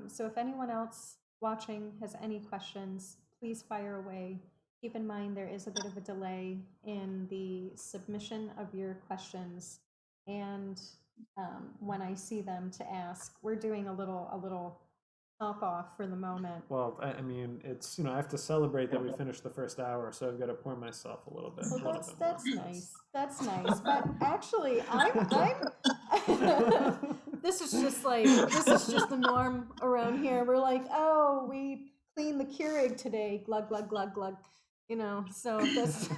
So if anyone else watching has any questions, please fire away. Keep in mind there is a bit of a delay in the submission of your questions, and when I see them to ask. We're doing a little top off for the moment. Well, I mean, it's I have to celebrate that we finished the first hour, so I've got to pour myself a little bit. Well, that's nice. That's nice. But actually, I'm this is just the norm around here. We're like, oh, we cleaned the Keurig today. Glug glug glug glug. So that's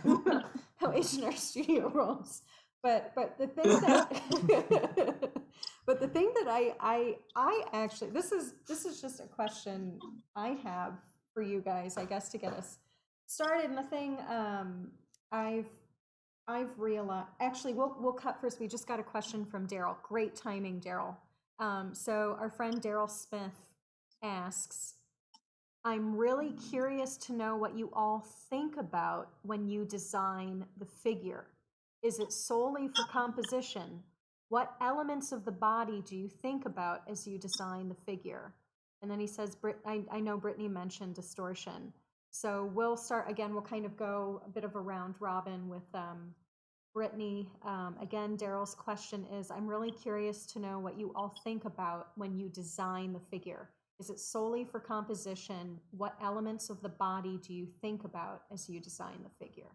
how H&R Studio rolls. But the thing that I actually, this is just a question I have for you guys, I guess, to get us started. And the thing I've realized, actually, we'll cut first. We just got a question from Daryl. Great timing, Daryl. So our friend Daryl Smith asks, I'm really curious to know what you all think about when you design the figure. Is it solely for composition? What elements of the body do you think about as you design the figure? And then he says, I know Brittany mentioned distortion. So we'll start again, we'll kind of go a bit of a round robin with Brittany. Again, Daryl's question is, I'm really curious to know what you all think about when you design the figure. Is it solely for composition? What elements of the body do you think about as you design the figure?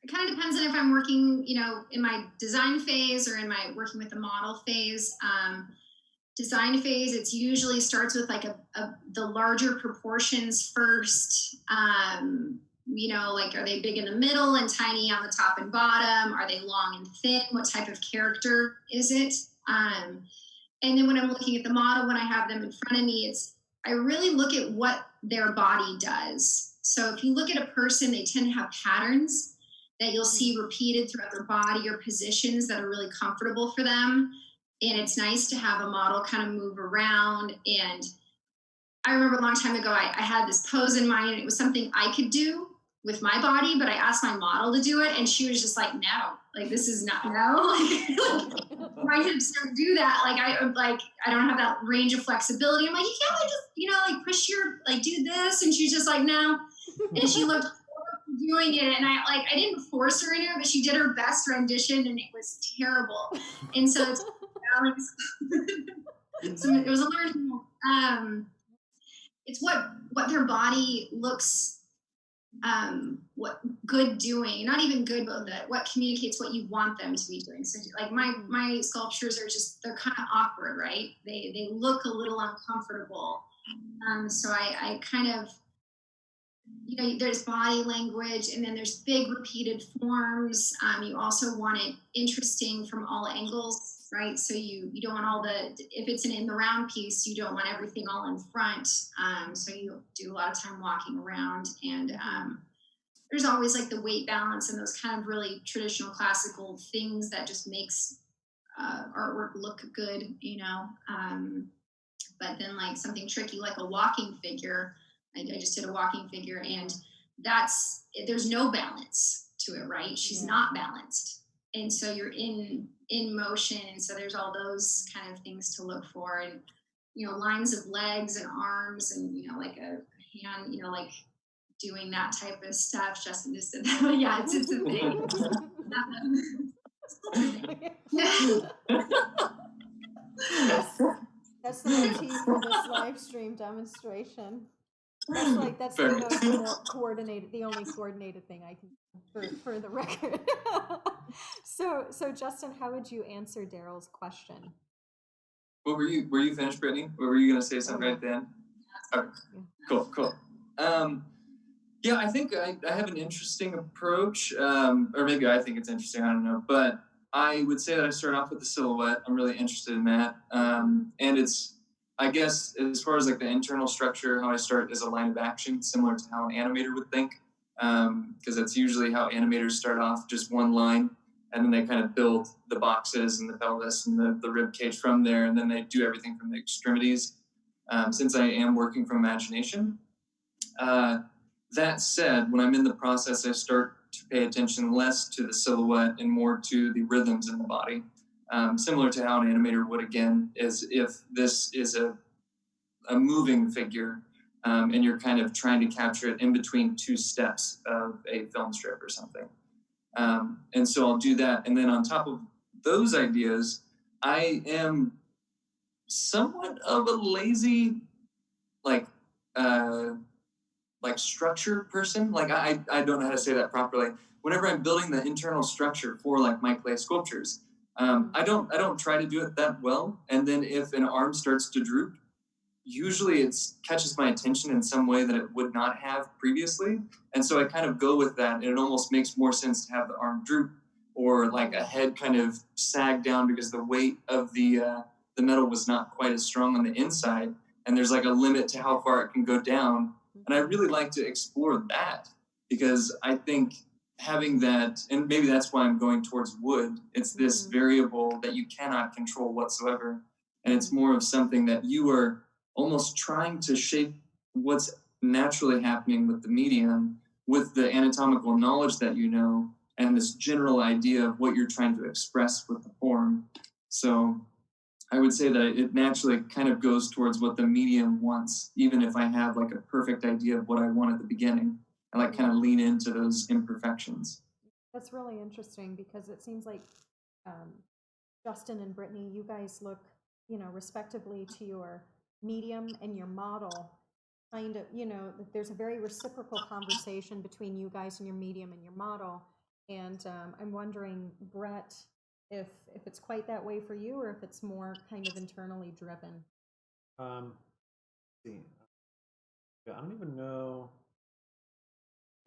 It kind of depends on if I'm working, in my design phase or in my working with the model phase. Design phase, it's usually starts with like the larger proportions first. Like, are they big in the middle and tiny on the top and bottom? Are they long and thin? What type of character is it? And then when I'm looking at the model, when I have them in front of me, I really look at what their body does. So if you look at a person, they tend to have patterns that you'll see repeated throughout their body or positions that are really comfortable for them. And it's nice to have a model kind of move around. And I remember a long time ago, I had this pose in mind, and it was something I could do with my body, but I asked my model to do it, and she was just like, no, like, this is not, no. My hips don't do that. I don't have that range of flexibility. I'm like, you can't just, push do this. And she's just like, no. And she looked doing it, and I didn't force her into it, but she did her best rendition, and it was terrible. And so it's balance. So it was a learning. It's what their body looks what good doing, not even good, but what communicates what you want them to be doing. So like my sculptures are they're kind of awkward, right? They look a little uncomfortable. So I kind of, there's body language, and then there's big repeated forms. You also want it interesting from all angles, right? So you don't want if it's in the round piece, you don't want everything all in front. So you do a lot of time walking around, and there's always like the weight balance and those kind of really traditional classical things that just makes artwork look good, but then like something tricky, like a walking figure. I just did a walking figure, and there's no balance to it, right? She's not balanced. And so you're in motion. And so there's all those kind of things to look for, and, lines of legs and arms, and, like a hand, like doing that type of stuff. Justin just did that. But yeah, it's a thing. That's the motif for this live stream demonstration. That's the most coordinated, the only coordinated thing I can for the record. So Justin, how would you answer Daryl's question? What were you finished, Brittany? Or were you going to say something right then? Okay. Cool. Yeah, I think I have an interesting approach, or maybe I think it's interesting, I don't know. But I would say that I start off with the silhouette. I'm really interested in that. And it's, I guess, as far as like the internal structure, how I start is a line of action, similar to how an animator would think. Because that's usually how animators start off, just one line, and then they kind of build the boxes and the pelvis and the rib cage from there, and then they do everything from the extremities. Since I am working from imagination. That said, when I'm in the process, I start to pay attention less to the silhouette and more to the rhythms in the body. Similar to how an animator would, again, is if this is a moving figure and you're kind of trying to capture it in between two steps of a film strip or something. And so I'll do that. And then on top of those ideas, I am somewhat of a lazy, structure person. I don't know how to say that properly. Whenever I'm building the internal structure for like my clay sculptures, I don't try to do it that well. And then if an arm starts to droop, usually it catches my attention in some way that it would not have previously. And so I kind of go with that, and it almost makes more sense to have the arm droop or like a head kind of sag down because the weight of the metal was not quite as strong on the inside. And there's like a limit to how far it can go down. And I really like to explore that because I think having that, and maybe that's why I'm going towards wood, it's this variable that you cannot control whatsoever. And it's more of something that you are almost trying to shape what's naturally happening with the medium, with the anatomical knowledge that you know, and this general idea of what you're trying to express with the form. So I would say that it naturally kind of goes towards what the medium wants, even if I have like a perfect idea of what I want at the beginning. I like kind of lean into those imperfections. That's really interesting because it seems like Justin and Brittany, you guys look, respectively to your medium and your model, kind of, there's a very reciprocal conversation between you guys and your medium and your model. And I'm wondering, Brett, if it's quite that way for you, or if it's more kind of internally driven. Let's see, yeah, I don't even know.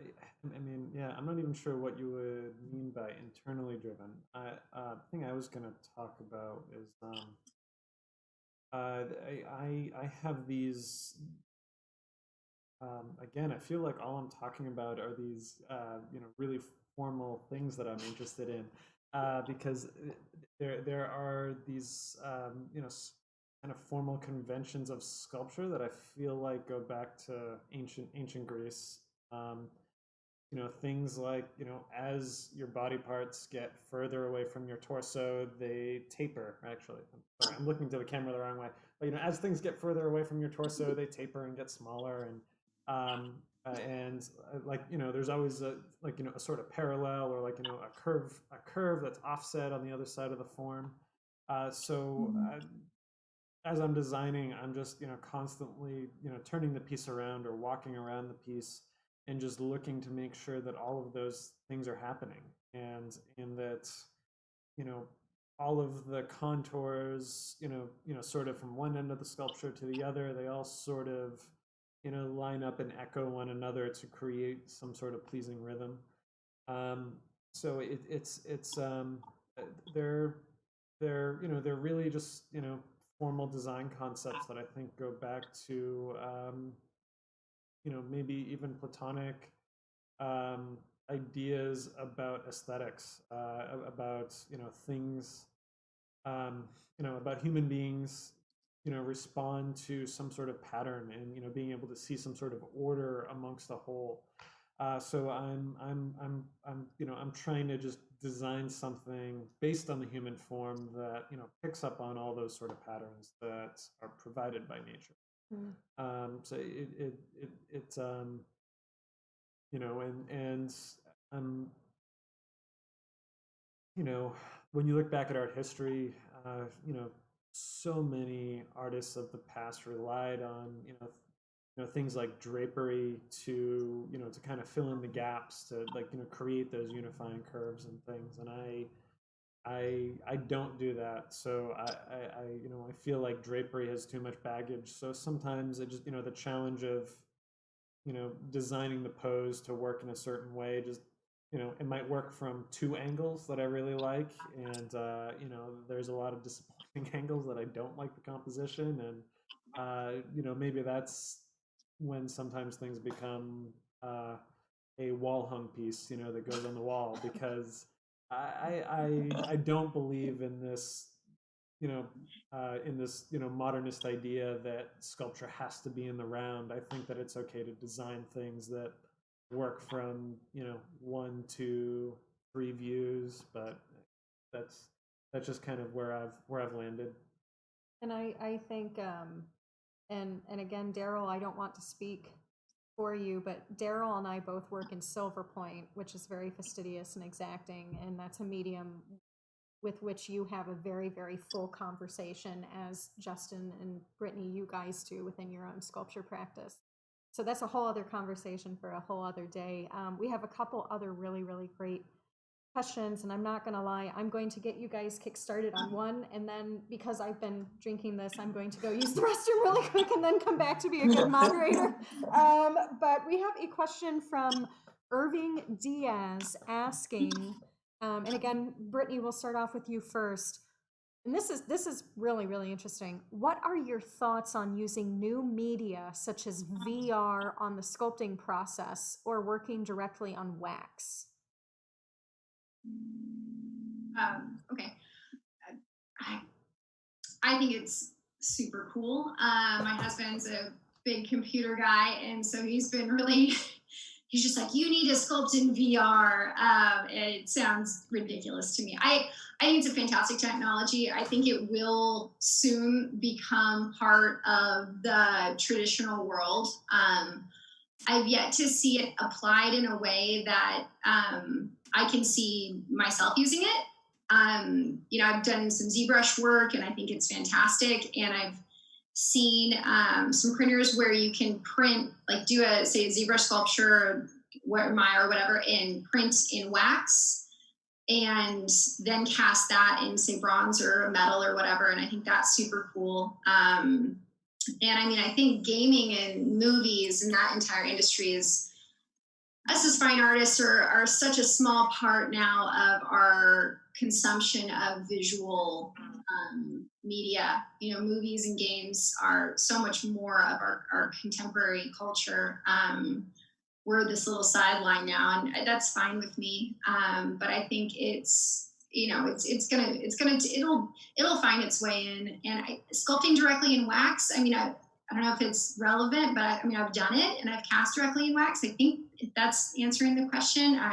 I mean, yeah, I'm not even sure what you would mean by internally driven. The thing I was going to talk about is I have these. Again, I feel like all I'm talking about are these, really formal things that I'm interested in, because there are these, kind of formal conventions of sculpture that I feel like go back to ancient Greece. Things like, as your body parts get further away from your torso, they taper. Actually, I'm sorry, I'm looking to the camera the wrong way. But as things get further away from your torso, they taper and get smaller. And there's always a sort of parallel, or a curve that's offset on the other side of the form. As I'm designing, I'm just constantly turning the piece around or walking around the piece, and just looking to make sure that all of those things are happening, and that all of the contours, sort of from one end of the sculpture to the other, they all sort of line up and echo one another to create some sort of pleasing rhythm. So they're they're really just formal design concepts that I think go back to maybe even Platonic ideas about aesthetics, about things, about human beings, respond to some sort of pattern, and being able to see some sort of order amongst the whole. So I'm trying to just design something based on the human form that picks up on all those sort of patterns that are provided by nature. So it's and when you look back at art history, so many artists of the past relied on things like drapery to to kind of fill in the gaps, to create those unifying curves and things. And I don't do that. So I feel like drapery has too much baggage. So sometimes it just the challenge of designing the pose to work in a certain way, just it might work from two angles that I really like, and there's a lot of disappointing angles that I don't like the composition, and maybe that's when sometimes things become a wall hung piece that goes on the wall, because I don't believe in this modernist idea that sculpture has to be in the round. I think that it's okay to design things that work from 1, 2, 3 views, but that's just kind of where I've landed. And I think and again, Daryl, I don't want to speak for you, but Daryl and I both work in silver point, which is very fastidious and exacting, and that's a medium with which you have a very, very full conversation, as Justin and Brittany, you guys do within your own sculpture practice. So that's a whole other conversation for a whole other day. We have a couple other really, really great questions, and I'm not going to lie, I'm going to get you guys kick-started on one, and then because I've been drinking this, I'm going to go use the restroom really quick and then come back to be a good moderator. But we have a question from Irving Diaz asking, and again, Brittany, we'll start off with you first. And this is really, really interesting. What are your thoughts on using new media such as VR on the sculpting process, or working directly on wax? Okay. I think it's super cool. My husband's a big computer guy, and so he's been really, he's just like, you need to sculpt in VR. It sounds ridiculous to me. I think it's a fantastic technology. I think it will soon become part of the traditional world. I've yet to see it applied in a way that I can see myself using it. I've done some ZBrush work, and I think it's fantastic. And I've seen some printers where you can print, like do a ZBrush sculpture, Maya or whatever, and print in wax, and then cast that in, say, bronze or metal or whatever. And I think that's super cool. And I mean, I think gaming and movies and that entire industry is, us as fine artists are such a small part now of our consumption of visual media. Movies and games are so much more of our contemporary culture. We're this little sideline now, and that's fine with me. But I think it'll find its way in. And sculpting directly in wax, I mean, I don't know if it's relevant, but I've done it, and I've cast directly in wax. I think if that's answering the question. I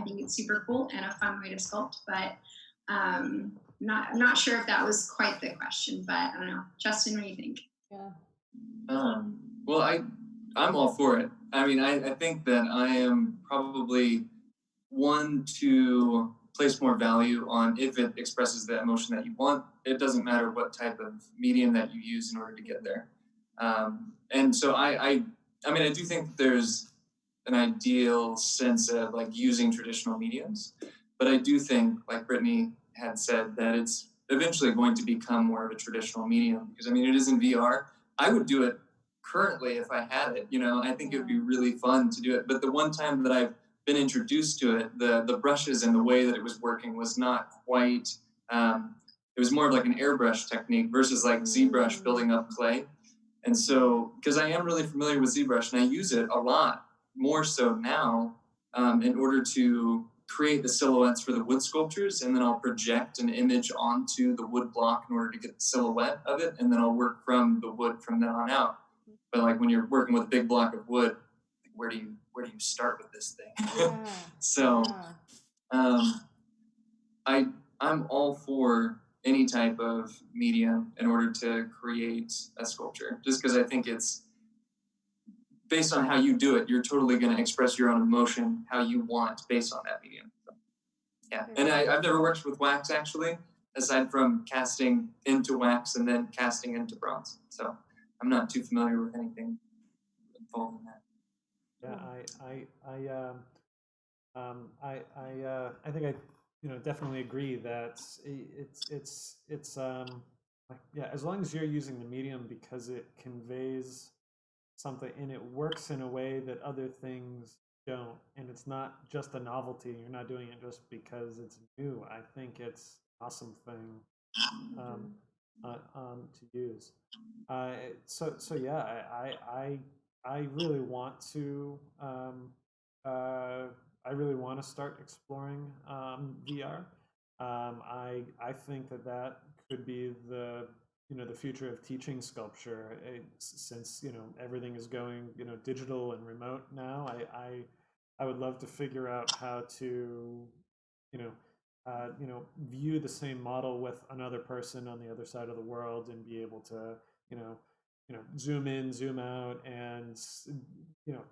think it's super cool and a fun way to sculpt, but I'm not sure if that was quite the question, but I don't know. Justin, what do you think? Yeah. Well, I'm all for it. I mean, I think that I am probably one to place more value on if it expresses the emotion that you want. It doesn't matter what type of medium that you use in order to get there. And so I do think there's an ideal sense of like using traditional mediums, but I do think, like Brittany had said, that it's eventually going to become more of a traditional medium, because it is in VR. I would do it currently if I had it, I think it would be really fun to do it. But the one time that I've been introduced to it, the brushes and the way that it was working was not quite, it was more of like an airbrush technique versus like ZBrush building up clay. And so, because I am really familiar with ZBrush and I use it a lot, more so now, in order to create the silhouettes for the wood sculptures, and then I'll project an image onto the wood block in order to get the silhouette of it, and then I'll work from the wood from then on out. But like when you're working with a big block of wood, where do you start with this thing? Yeah. So, I'm all for any type of medium in order to create a sculpture, just because I think it's based on how you do it. You're totally going to express your own emotion how you want based on that medium. So, yeah, and I've never worked with wax actually, aside from casting into wax and then casting into bronze. So I'm not too familiar with anything involved in that. Yeah, I think I definitely agree that it's as long as you're using the medium because it conveys something and it works in a way that other things don't, and it's not just a novelty, you're not doing it just because it's new, I think it's an awesome thing to use. So yeah, I really want to start exploring VR. I think that could be the future of teaching sculpture, since everything is going digital and remote now. I would love to figure out how to you know view the same model with another person on the other side of the world and be able to zoom in, zoom out, and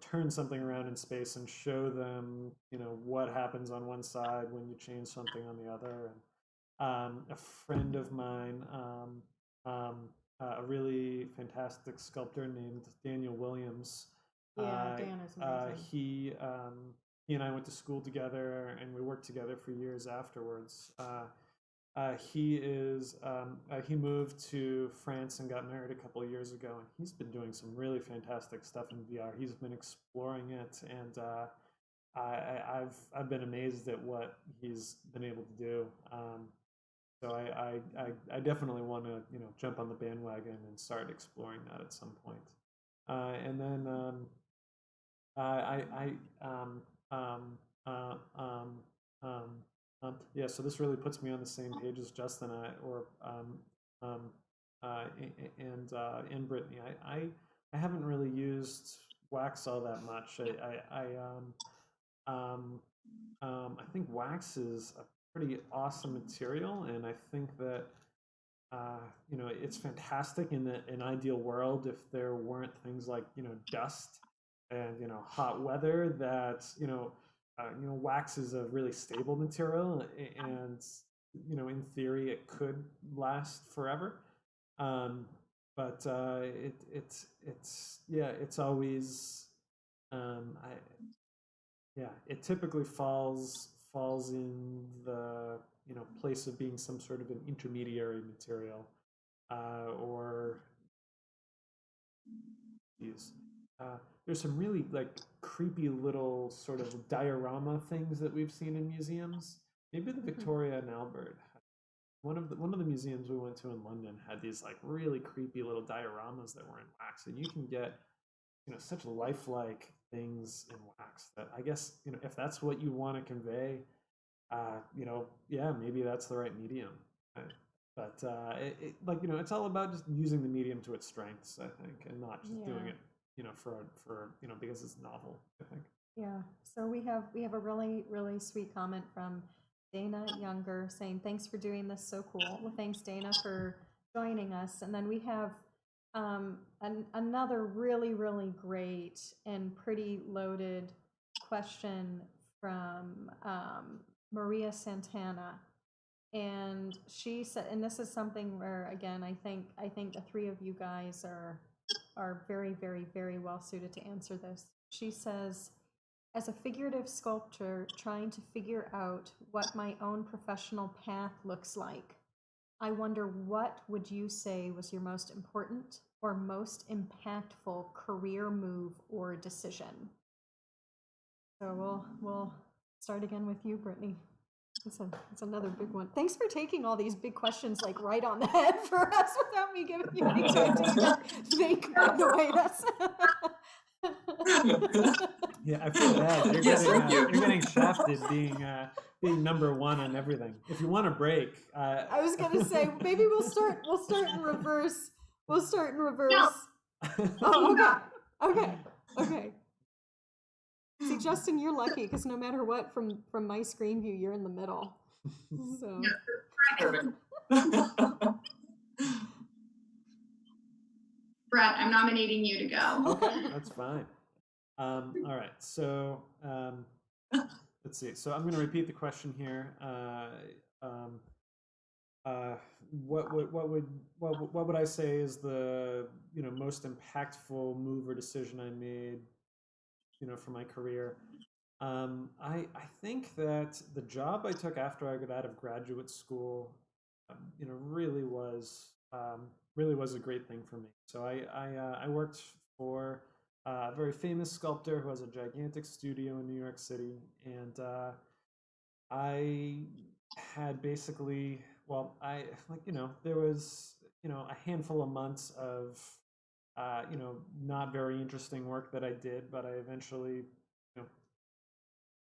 turn something around in space and show them what happens on one side when you change something on the other. And a friend of mine, a really fantastic sculptor named Daniel Williams. Yeah, Dan is amazing. He and I went to school together, and we worked together for years afterwards. He moved to France and got married a couple of years ago, and he's been doing some really fantastic stuff in VR. He's been exploring it, and I've been amazed at what he's been able to do. So I definitely want to jump on the bandwagon and start exploring that at some point. And then yeah, so this really puts me on the same page as Justin. and Brittany. I haven't really used wax all that much. I think wax is a pretty awesome material, and I think that it's fantastic in an ideal world if there weren't things like dust and hot weather. That wax is a really stable material, and in theory it could last forever. Um, but it's always I yeah, it typically falls in the place of being some sort of an intermediary material, or these. There's some really like creepy little sort of diorama things that we've seen in museums. Maybe the Victoria and Albert. One of the museums we went to in London had these like really creepy little dioramas that were in wax, and you can get such lifelike things in wax that I guess if that's what you want to convey, yeah, maybe that's the right medium. But like it's all about just using the medium to its strengths, I think, and not just doing it for because it's novel, I think. Yeah. So we have a really really sweet comment from Dana Younger saying thanks for doing this, so cool. Well, thanks Dana for joining us. And then we have another really really great and pretty loaded question from Maria Santana. And she said, and this is something where again I think the three of you guys are very very very well suited to answer this. She says, as a figurative sculptor trying to figure out what my own professional path looks like, I wonder what would you say was your most important or most impactful career move or decision? So we'll start again with you, Brittany. It's another big one. Thanks for taking all these big questions like right on the head for us without me giving you any time to even think. By the way, that's. Yeah, I feel bad. You're getting shafted being number one on everything. If you want a break, I was gonna say maybe we'll start in reverse. We'll start in reverse. No. Oh, okay. See, Justin, you're lucky because no matter what, from my screen view, you're in the middle. So. Brett, I'm nominating you to go. Okay, that's fine. All right, so let's see. So I'm going to repeat the question here. What would I say is the most impactful move or decision I made for my career? I think that the job I took after I got out of graduate school, really was a great thing for me. So I worked for a very famous sculptor who has a gigantic studio in New York City, and I had basically, well, there was a handful of months of not very interesting work that I did, but I eventually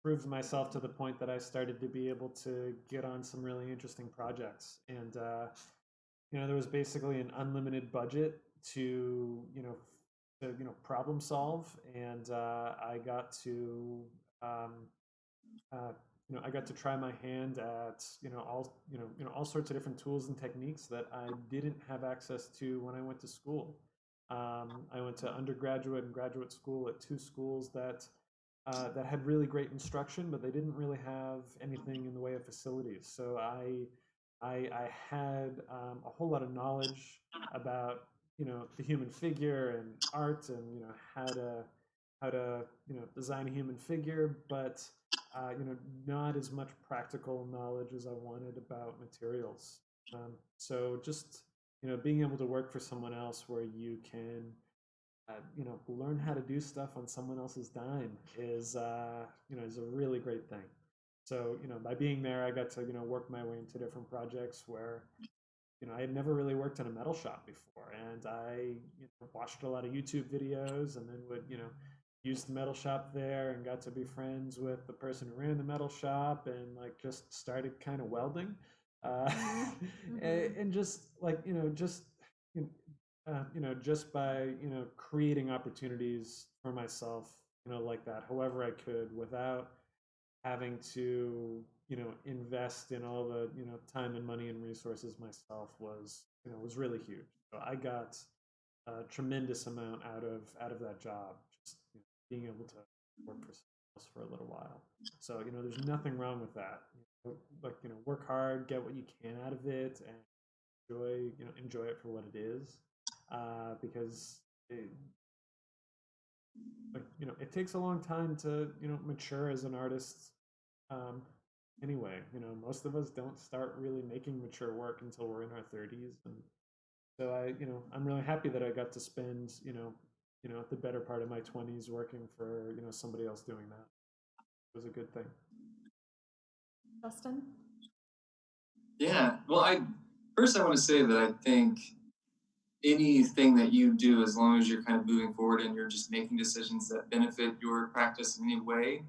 proved myself to the point that I started to be able to get on some really interesting projects. And there was basically an unlimited budget to problem solve, and I got to try my hand at all sorts of different tools and techniques that I didn't have access to when I went to school. I went to undergraduate and graduate school at two schools that had really great instruction, but they didn't really have anything in the way of facilities. So I had a whole lot of knowledge about the human figure and art, and how to design a human figure, but not as much practical knowledge as I wanted about materials. So just being able to work for someone else where you can learn how to do stuff on someone else's dime is a really great thing. So by being there, I got to work my way into different projects where I had never really worked in a metal shop before, and I watched a lot of YouTube videos, and then would use the metal shop there, and got to be friends with the person who ran the metal shop, and like just started kind of welding, and just like just just by, creating opportunities for myself, like that, however I could, without having to, invest in all the, time and money and resources myself was really huge. So I got a tremendous amount out of that job, just being able to work for someone else for a little while. So, there's nothing wrong with that. Like, work hard, get what you can out of it, and enjoy it for what it is, because it takes a long time to mature as an artist. Um, anyway, most of us don't start really making mature work until we're in our 30s, and so I'm really happy that I got to spend the better part of my 20s working for somebody else doing that. It was a good thing. Justin? Yeah. Well, I want to say that I think anything that you do, as long as you're kind of moving forward and you're just making decisions that benefit your practice in any way,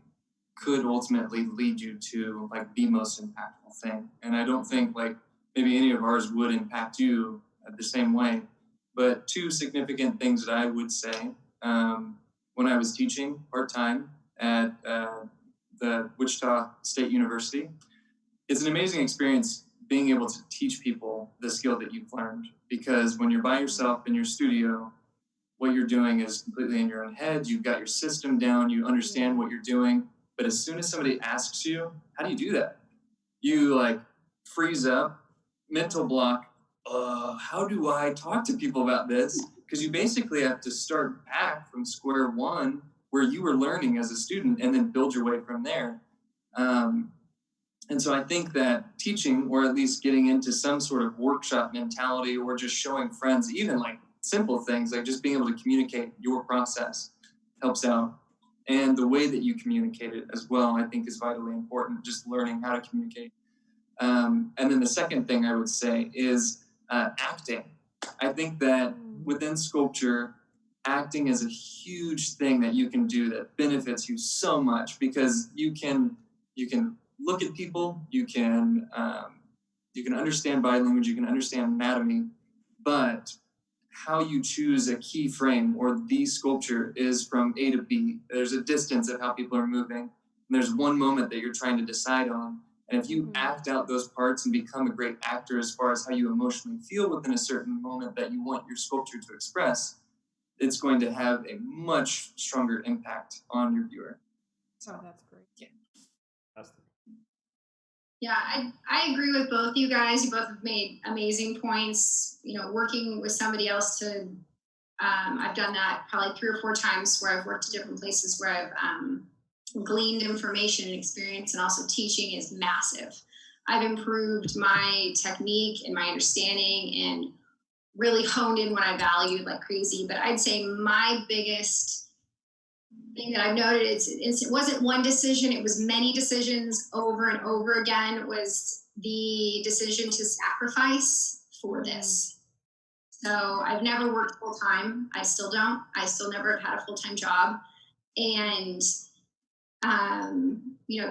could ultimately lead you to like the most impactful thing. And I don't think like maybe any of ours would impact you the same way. But two significant things that I would say, when I was teaching part-time at the Wichita State University, it's an amazing experience being able to teach people the skill that you've learned. Because when you're by yourself in your studio, what you're doing is completely in your own head. You've got your system down. You understand what you're doing. But as soon as somebody asks you, how do you do that? You like freeze up, mental block. How do I talk to people about this? Because you basically have to start back from square one where you were learning as a student and then build your way from there. And so I think that teaching, or at least getting into some sort of workshop mentality, or just showing friends, even like simple things, like just being able to communicate your process, helps out. And the way that you communicate it as well, I think, is vitally important, just learning how to communicate. And then the second thing I would say is acting. I think that within sculpture, acting is a huge thing that you can do that benefits you so much, because you can look at people, you can understand body language, you can understand anatomy, but how you choose a key frame or the sculpture is from A to B. There's a distance of how people are moving, and there's one moment that you're trying to decide on. And if you act out those parts and become a great actor as far as how you emotionally feel within a certain moment that you want your sculpture to express, it's going to have a much stronger impact on your viewer. So that's great. Yeah. Yeah, I agree with both you guys. You both have made amazing points. Working with somebody else I've done that probably 3 or 4 times, where I've worked at different places where I've gleaned information and experience, and also teaching is massive. I've improved my technique and my understanding and really honed in what I valued like crazy. But I'd say my biggest thing that I've noted it wasn't one decision, it was many decisions over and over again, was the decision to sacrifice for this. So I've never worked full time. I still don't. I still never have had a full-time job. And,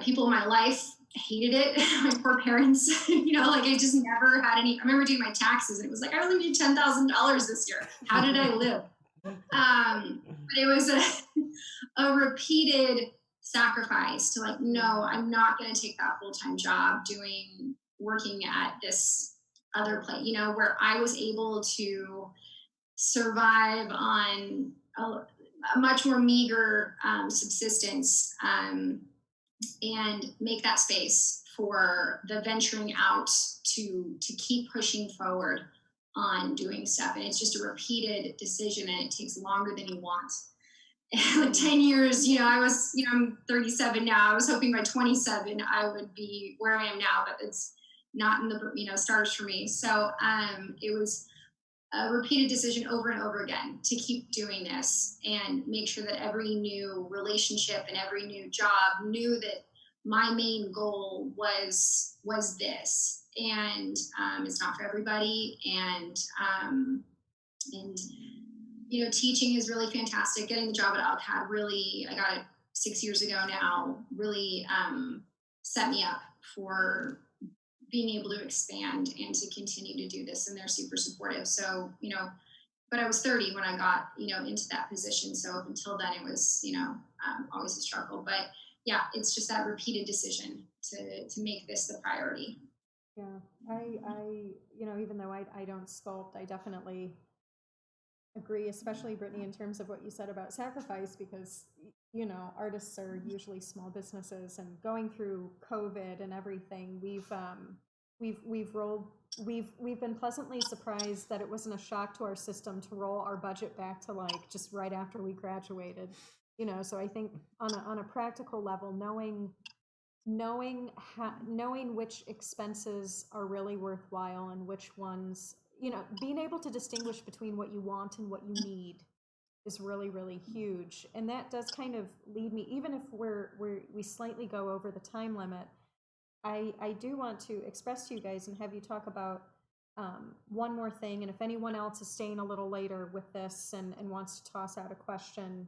people in my life hated it. My poor parents, I just never had any. I remember doing my taxes and it was like, I only made $10,000 this year. How did I live? But it was a repeated sacrifice to like, no, I'm not going to take that full-time job working at this other place, where I was able to survive on a much more meager subsistence, and make that space for the venturing out to keep pushing forward on doing stuff. And it's just a repeated decision, and it takes longer than you want. Like 10 years, I'm 37 now. I was hoping by 27 I would be where I am now, but it's not in the stars for me. So it was a repeated decision over and over again to keep doing this and make sure that every new relationship and every new job knew that my main goal was this. And it's not for everybody. And teaching is really fantastic. Getting the job at ALCAD I got it 6 years ago now, really set me up for being able to expand and to continue to do this. And they're super supportive. So, but I was 30 when I got, into that position. So up until then, it was, always a struggle. But yeah, it's just that repeated decision to make this the priority. Yeah, I even though I don't sculpt, I definitely agree, especially Brittany, in terms of what you said about sacrifice, because artists are usually small businesses, and going through COVID and everything, we've been pleasantly surprised that it wasn't a shock to our system to roll our budget back to like just right after we graduated. So I think on a practical level, knowing which expenses are really worthwhile and which ones, being able to distinguish between what you want and what you need is really, really huge. And that does kind of lead me, even if we slightly go over the time limit, I do want to express to you guys and have you talk about one more thing. And if anyone else is staying a little later with this and wants to toss out a question,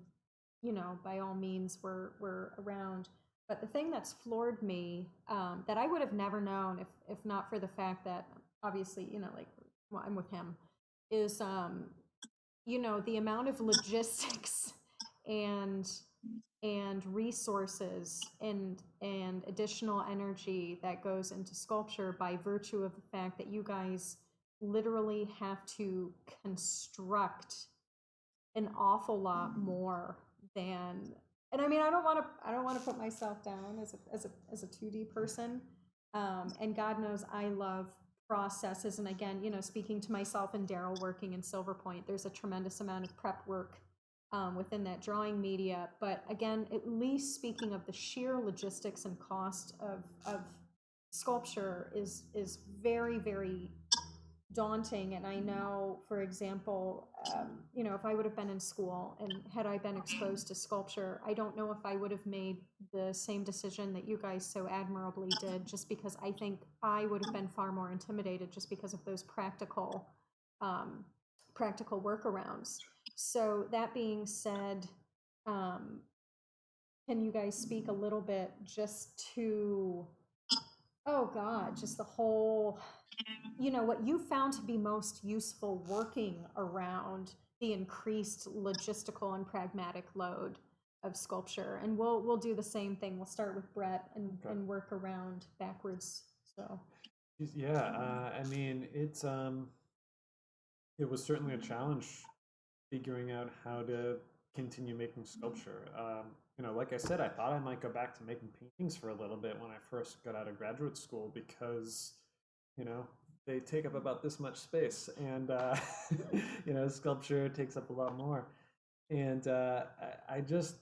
by all means, we're around. But the thing that's floored me, that I would have never known if not for the fact that obviously, I'm with him, is, the amount of logistics and resources and additional energy that goes into sculpture by virtue of the fact that you guys literally have to construct an awful lot more than. And I mean, I don't want to put myself down as a 2D person, and God knows I love processes. And again, speaking to myself and Daryl working in Silver Point, there's a tremendous amount of prep work within that drawing media. But again, at least speaking of the sheer logistics and cost of sculpture is very, very daunting. And I know, for example, if I would have been in school and had I been exposed to sculpture, I don't know if I would have made the same decision that you guys so admirably did, just because I think I would have been far more intimidated just because of those practical workarounds. So that being said, can you guys speak a little bit just to, just the whole, what you found to be most useful working around the increased logistical and pragmatic load of sculpture? And we'll do the same thing. We'll start with Brett and work around backwards. So yeah, I mean, it was certainly a challenge figuring out how to continue making sculpture. Like I said, I thought I might go back to making paintings for a little bit when I first got out of graduate school, because they take up about this much space, and sculpture takes up a lot more. And I just,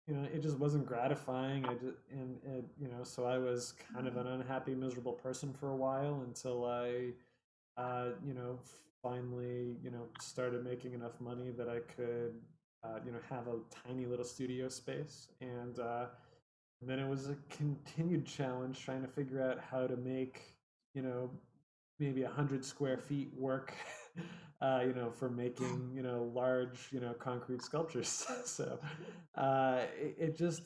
it just wasn't gratifying. So I was kind of an unhappy, miserable person for a while until I, finally, started making enough money that I could, have a tiny little studio space. And then it was a continued challenge trying to figure out how to make, maybe 100 square feet work, for making, large, concrete sculptures. So it's just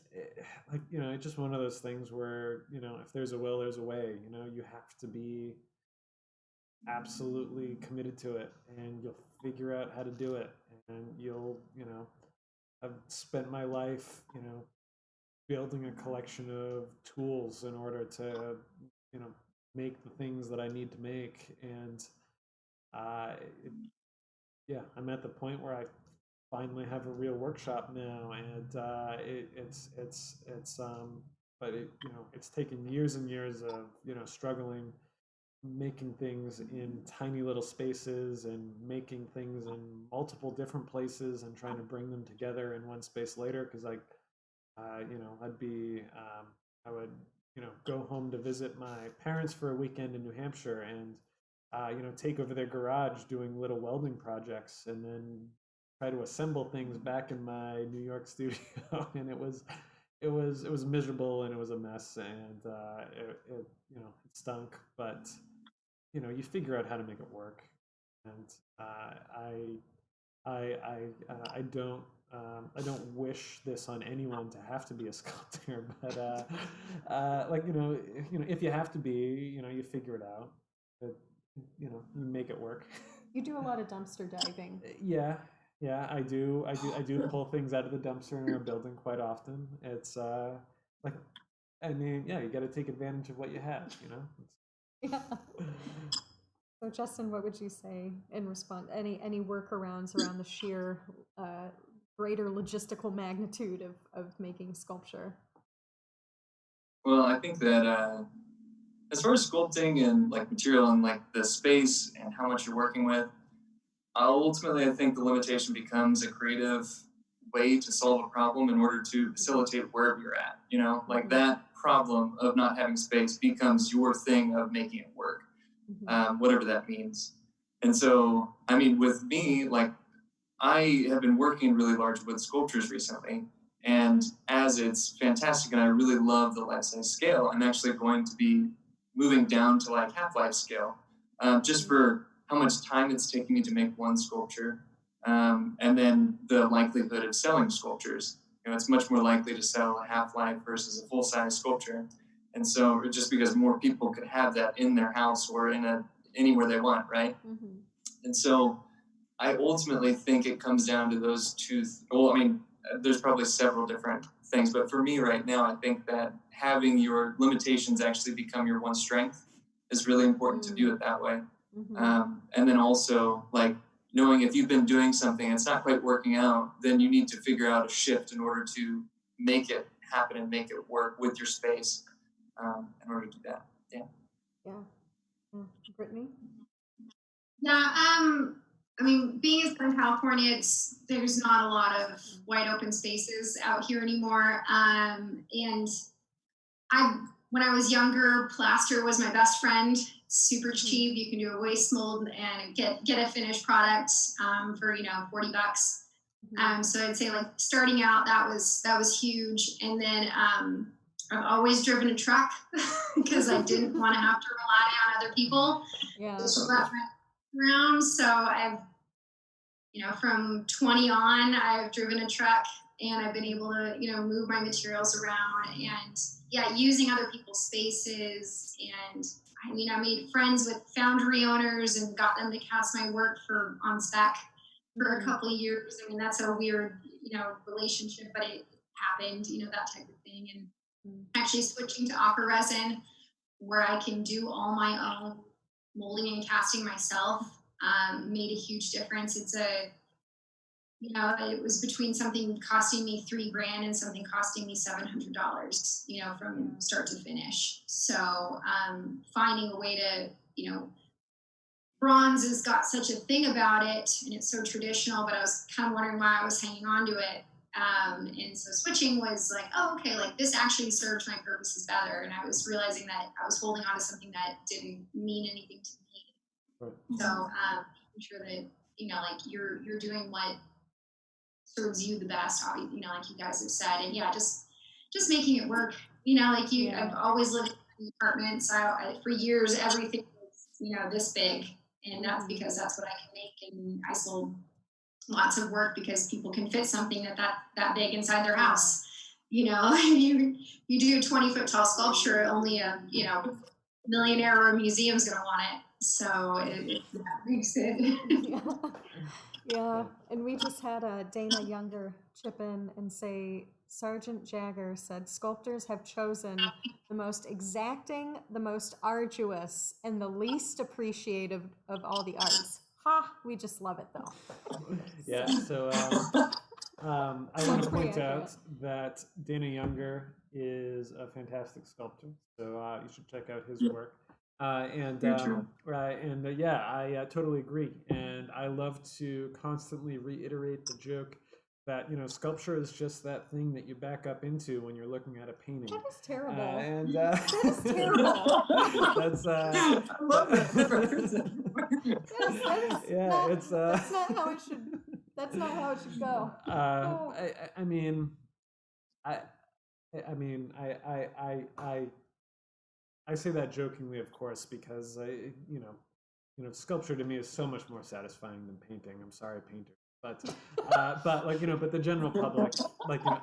one of those things where, if there's a will, there's a way. You have to be absolutely committed to it, and you'll figure out how to do it. And I've spent my life, building a collection of tools in order to, make the things that I need to make. And I'm at the point where I finally have a real workshop now, and it's taken years and years of struggling, making things in tiny little spaces and making things in multiple different places and trying to bring them together in one space later. Because I would go home to visit my parents for a weekend in New Hampshire, and take over their garage doing little welding projects, and then try to assemble things back in my New York studio. And it was miserable, and it was a mess, and it stunk. But you figure out how to make it work. And I don't wish this on anyone to have to be a sculptor, but if you have to be, you figure it out. But, you make it work. You do a lot of dumpster diving. Yeah, I do. I do pull things out of the dumpster in our building quite often. It's like, I mean, yeah, you got to take advantage of what you have, you know. Yeah. So Justin, what would you say in response? Any workarounds around the sheer greater logistical magnitude of making sculpture? Well, I think that as far as sculpting and like material and like the space and how much you're working with, ultimately I think the limitation becomes a creative way to solve a problem in order to facilitate wherever you're at. You know, like that problem of not having space becomes your thing of making it work, whatever that means. And so, I mean, with me, like I have been working in really large wood sculptures recently. And as it's fantastic and I really love the life-size scale, I'm actually going to be moving down to like half-life scale, just for how much time it's taking me to make one sculpture, and then the likelihood of selling sculptures. You know, it's much more likely to sell a half-life versus a full-size sculpture. And so just because more people could have that in their house or in anywhere they want, right? And so I ultimately think it comes down to those two. Well, I mean, there's probably several different things, but for me right now, I think that having your limitations actually become your one strength is really important to do it that way. And then also, like, knowing if you've been doing something and it's not quite working out, then you need to figure out a shift in order to make it happen and make it work with your space, in order to do that. Yeah. Brittany? Yeah, I mean, being in Southern California, there's not a lot of wide open spaces out here anymore. And when I was younger, plaster was my best friend. Super cheap. You can do a waste mold and get a finished product for $40. So I'd say like starting out, that was huge. And then I've always driven a truck because I didn't want to have to rely on other people. Yeah. Around. So I've, from 20 on, I've driven a truck and I've been able to, move my materials around and using other people's spaces. And I mean, I made friends with foundry owners and got them to cast my work on spec for a couple of years. I mean, that's a weird, relationship, but it happened, that type of thing. And actually switching to aqua resin where I can do all my own molding and casting myself made a huge difference. It was between something costing me $3,000 and something costing me $700, from start to finish. So finding a way to, bronze has got such a thing about it and it's so traditional, but I was kind of wondering why I was hanging on to it. And so switching was like, oh, okay, like this actually serves my purposes better. And I was realizing that I was holding on to something that didn't mean anything to me. Right. So making sure that, like you're doing what serves you the best, like you guys have said. And just making it work, like I've always lived in apartments. For years, everything was, this big. And that's because that's what I can make. And I sold lots of work because people can fit something that big inside their house. You do a 20-foot tall sculpture, only a millionaire or a museum's gonna want it. So that makes it. Yeah, and we just had Dana Younger chip in and say, Sergeant Jagger said, sculptors have chosen the most exacting, the most arduous, and the least appreciative of all the arts. Ha! We just love it though. Yeah, so I want to point out that Dana Younger is a fantastic sculptor, so you should check out his work. I totally agree. And I love to constantly reiterate the joke that, sculpture is just that thing that you back up into when you're looking at a painting. That is terrible. That is terrible. That's I love it. That's not how it should. That's not how it should go. I say that jokingly, of course, because sculpture to me is so much more satisfying than painting. I'm sorry, painter, but the general public,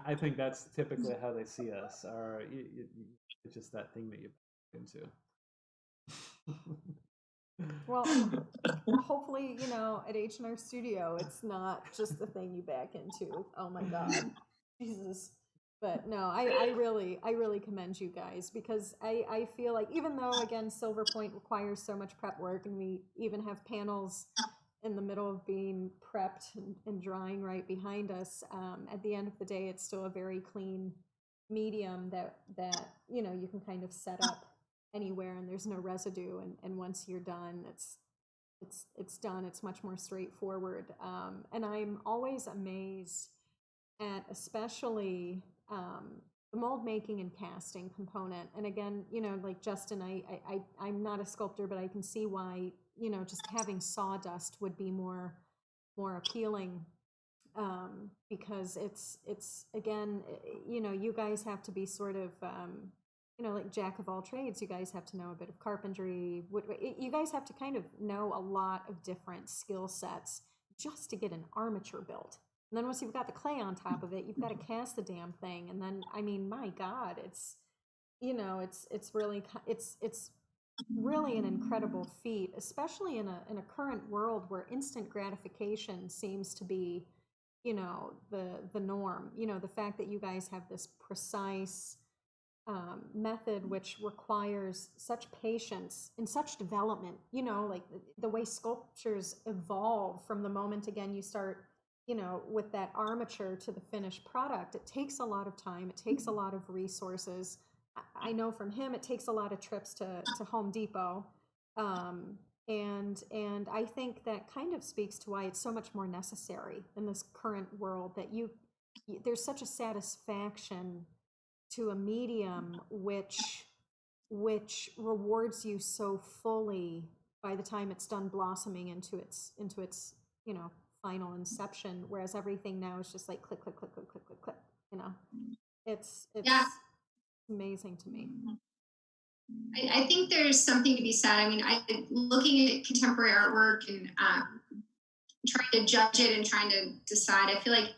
I think that's typically how they see us. Or it's just that thing that you back into. Well, and hopefully, at H&R Studio, it's not just the thing you back into. Oh my God, Jesus. But no, I really commend you guys, because I feel like, even though, again, Silver Point requires so much prep work, and we even have panels in the middle of being prepped and drying right behind us, at the end of the day, it's still a very clean medium that you can kind of set up anywhere, and there's no residue, and once you're done, it's done. It's much more straightforward, and I'm always amazed at, especially, the mold making and casting component. And again, like Justin, I'm not a sculptor, but I can see why, just having sawdust would be more appealing, because it's again, you guys have to be sort of, like jack of all trades. You guys have to know a bit of carpentry. You guys have to kind of know a lot of different skill sets just to get an armature built. And then once you've got the clay on top of it, you've got to cast the damn thing. And then, I mean, my God, it's really an incredible feat, especially in a current world where instant gratification seems to be, the norm. The fact that you guys have this precise, method, which requires such patience and such development, like the way sculptures evolve from the moment, again, you start, with that armature to the finished product. It takes a lot of time. It takes a lot of resources. I know from him, it takes a lot of trips to Home Depot. And I think that kind of speaks to why it's so much more necessary in this current world, that there's such a satisfaction to a medium which rewards you so fully by the time it's done blossoming into its final inception, whereas everything now is just like click click click click click click click. It's Yeah. amazing to me. I think there's something to be said. I mean, looking at contemporary artwork and trying to judge it and trying to decide, I feel like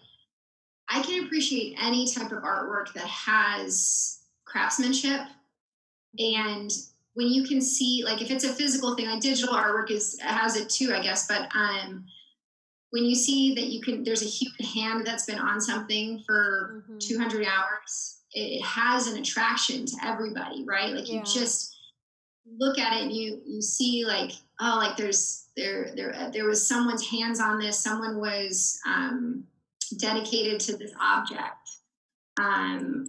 I can appreciate any type of artwork that has craftsmanship. And when you can see, like, if it's a physical thing, like digital artwork has it too, I guess. But when you see that there's a human hand that's been on something for 200 hours, it has an attraction to everybody, right? Like, you just look at it and you see, like, oh, like there was someone's hands on this. Someone was dedicated to this object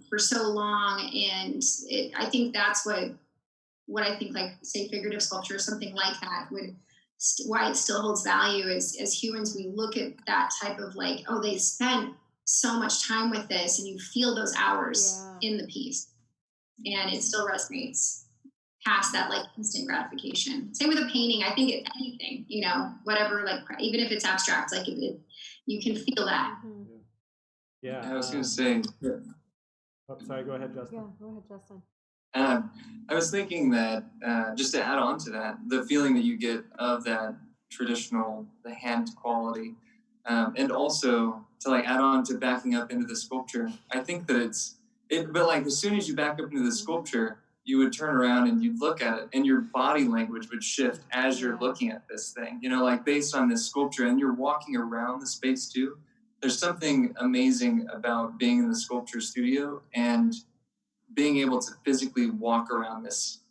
for so long, and I think that's what I think, like, say, figurative sculpture or something like that why it still holds value is, as humans, we look at that type of, like, oh, they spent so much time with this, and you feel those hours in the piece, and it still resonates past that, like, instant gratification. Same with a painting. I think anything, whatever, like, even if it's abstract, like, you can feel that. Yeah. I was going to say. Oh, sorry, go ahead, Justin. Yeah, go ahead, Justin. I was thinking that, just to add on to that, the feeling that you get of that traditional, the hand quality, and also to, like, add on to backing up into the sculpture, I think that but like, as soon as you back up into the sculpture, you would turn around and you'd look at it, and your body language would shift as you're looking at this thing, like, based on this sculpture, and you're walking around the space too. There's something amazing about being in the sculpture studio and being able to physically walk around this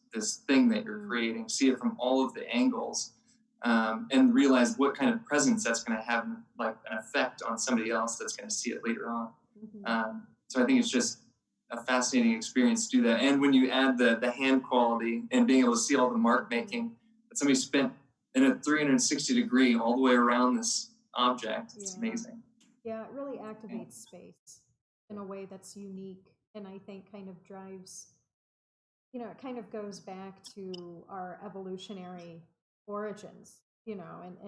thing that you're creating, see it from all of the angles, and realize what kind of presence that's going to have, like, an effect on somebody else that's going to see it later on. So I think it's just a fascinating experience to do that. And when you add the hand quality and being able to see all the mark making that somebody spent in a 360 degree all the way around this object, it's amazing. Yeah, it really activates space in a way that's unique, and I think kind of drives, it kind of goes back to our evolutionary origins, in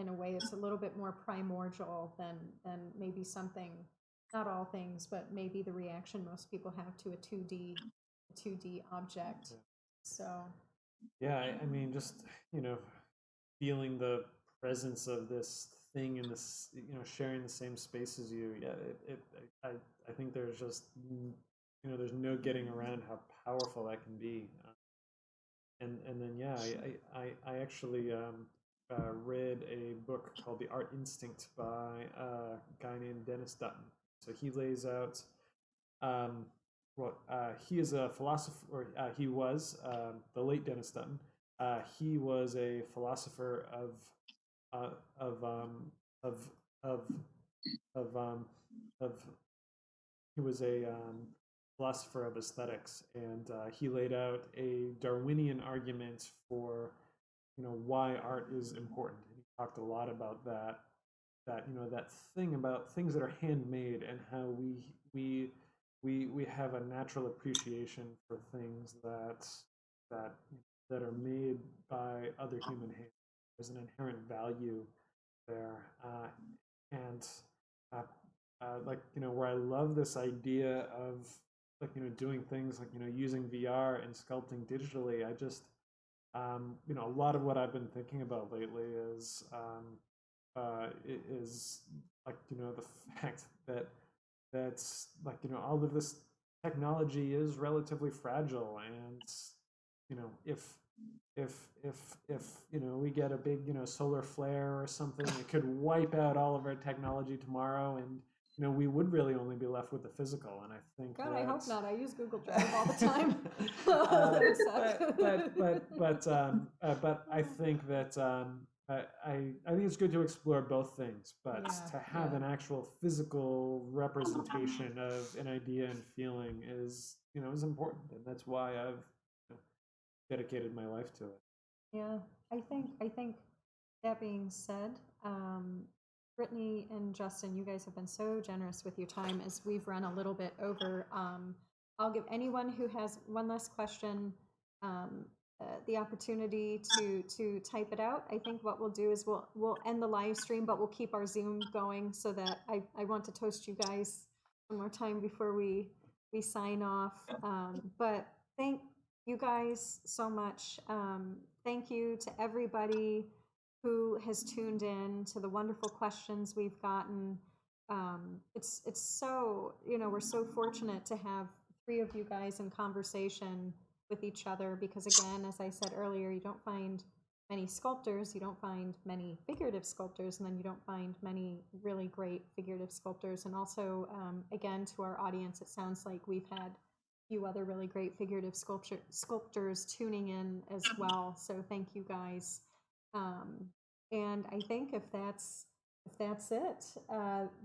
a way it's a little bit more primordial than maybe something, not all things, but maybe the reaction most people have to a 2D object. So yeah, I mean, just feeling the presence of this thing in this, sharing the same space as you. Yeah, I think there's just, there's no getting around how powerful that can be. and then yeah, I actually read a book called The Art Instinct by a guy named Dennis Dutton. So he lays out he is a philosopher, or he was the late Dennis Dutton. He was a philosopher of of of of of he was a philosopher of aesthetics, and he laid out a Darwinian argument for why art is important. And he talked a lot about that that thing about things that are handmade, and how we have a natural appreciation for things that that are made by other human hands. There's an inherent value there, and like where I love this idea of like doing things like using VR and sculpting digitally. I just a lot of what I've been thinking about lately is like the fact that that's like all of this technology is relatively fragile, and if we get a big solar flare or something, it could wipe out all of our technology tomorrow, and we would really only be left with the physical. And I think God, I hope not. I use Google Drive all the time. But I think that I think it's good to explore both things, but to have an actual physical representation of an idea and feeling is is important, and that's why I've dedicated my life to it. Yeah, I think that being said, Brittany and Justin, you guys have been so generous with your time as we've run a little bit over. I'll give anyone who has one last question the opportunity to type it out. I think what we'll do is we'll end the live stream, but we'll keep our Zoom going, so that I want to toast you guys one more time before we sign off. But thank you guys so much. Thank you to everybody who has tuned in, to the wonderful questions we've gotten. It's so, we're so fortunate to have three of you guys in conversation with each other, because again, as I said earlier, you don't find many sculptors, you don't find many figurative sculptors, and then you don't find many really great figurative sculptors. And also, again, to our audience, it sounds like we've had a few other really great figurative sculptors tuning in as well. So thank you guys. And I think if that's it,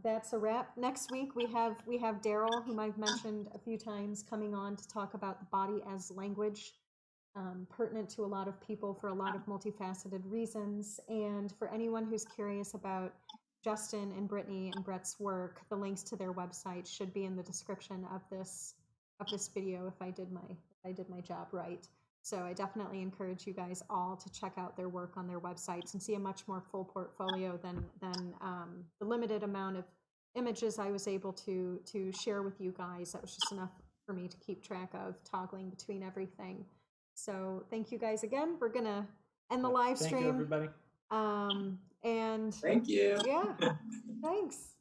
that's a wrap. Next week we have Daryl, whom I've mentioned a few times, coming on to talk about the body as language, pertinent to a lot of people for a lot of multifaceted reasons. And for anyone who's curious about Justin and Brittany and Brett's work, the links to their website should be in the description of this video, if I did my job right. So I definitely encourage you guys all to check out their work on their websites and see a much more full portfolio than the limited amount of images I was able to share with you guys. That was just enough for me to keep track of, toggling between everything. So thank you guys again. We're gonna end the live stream. Thank you, everybody. And thank you. Yeah, thanks.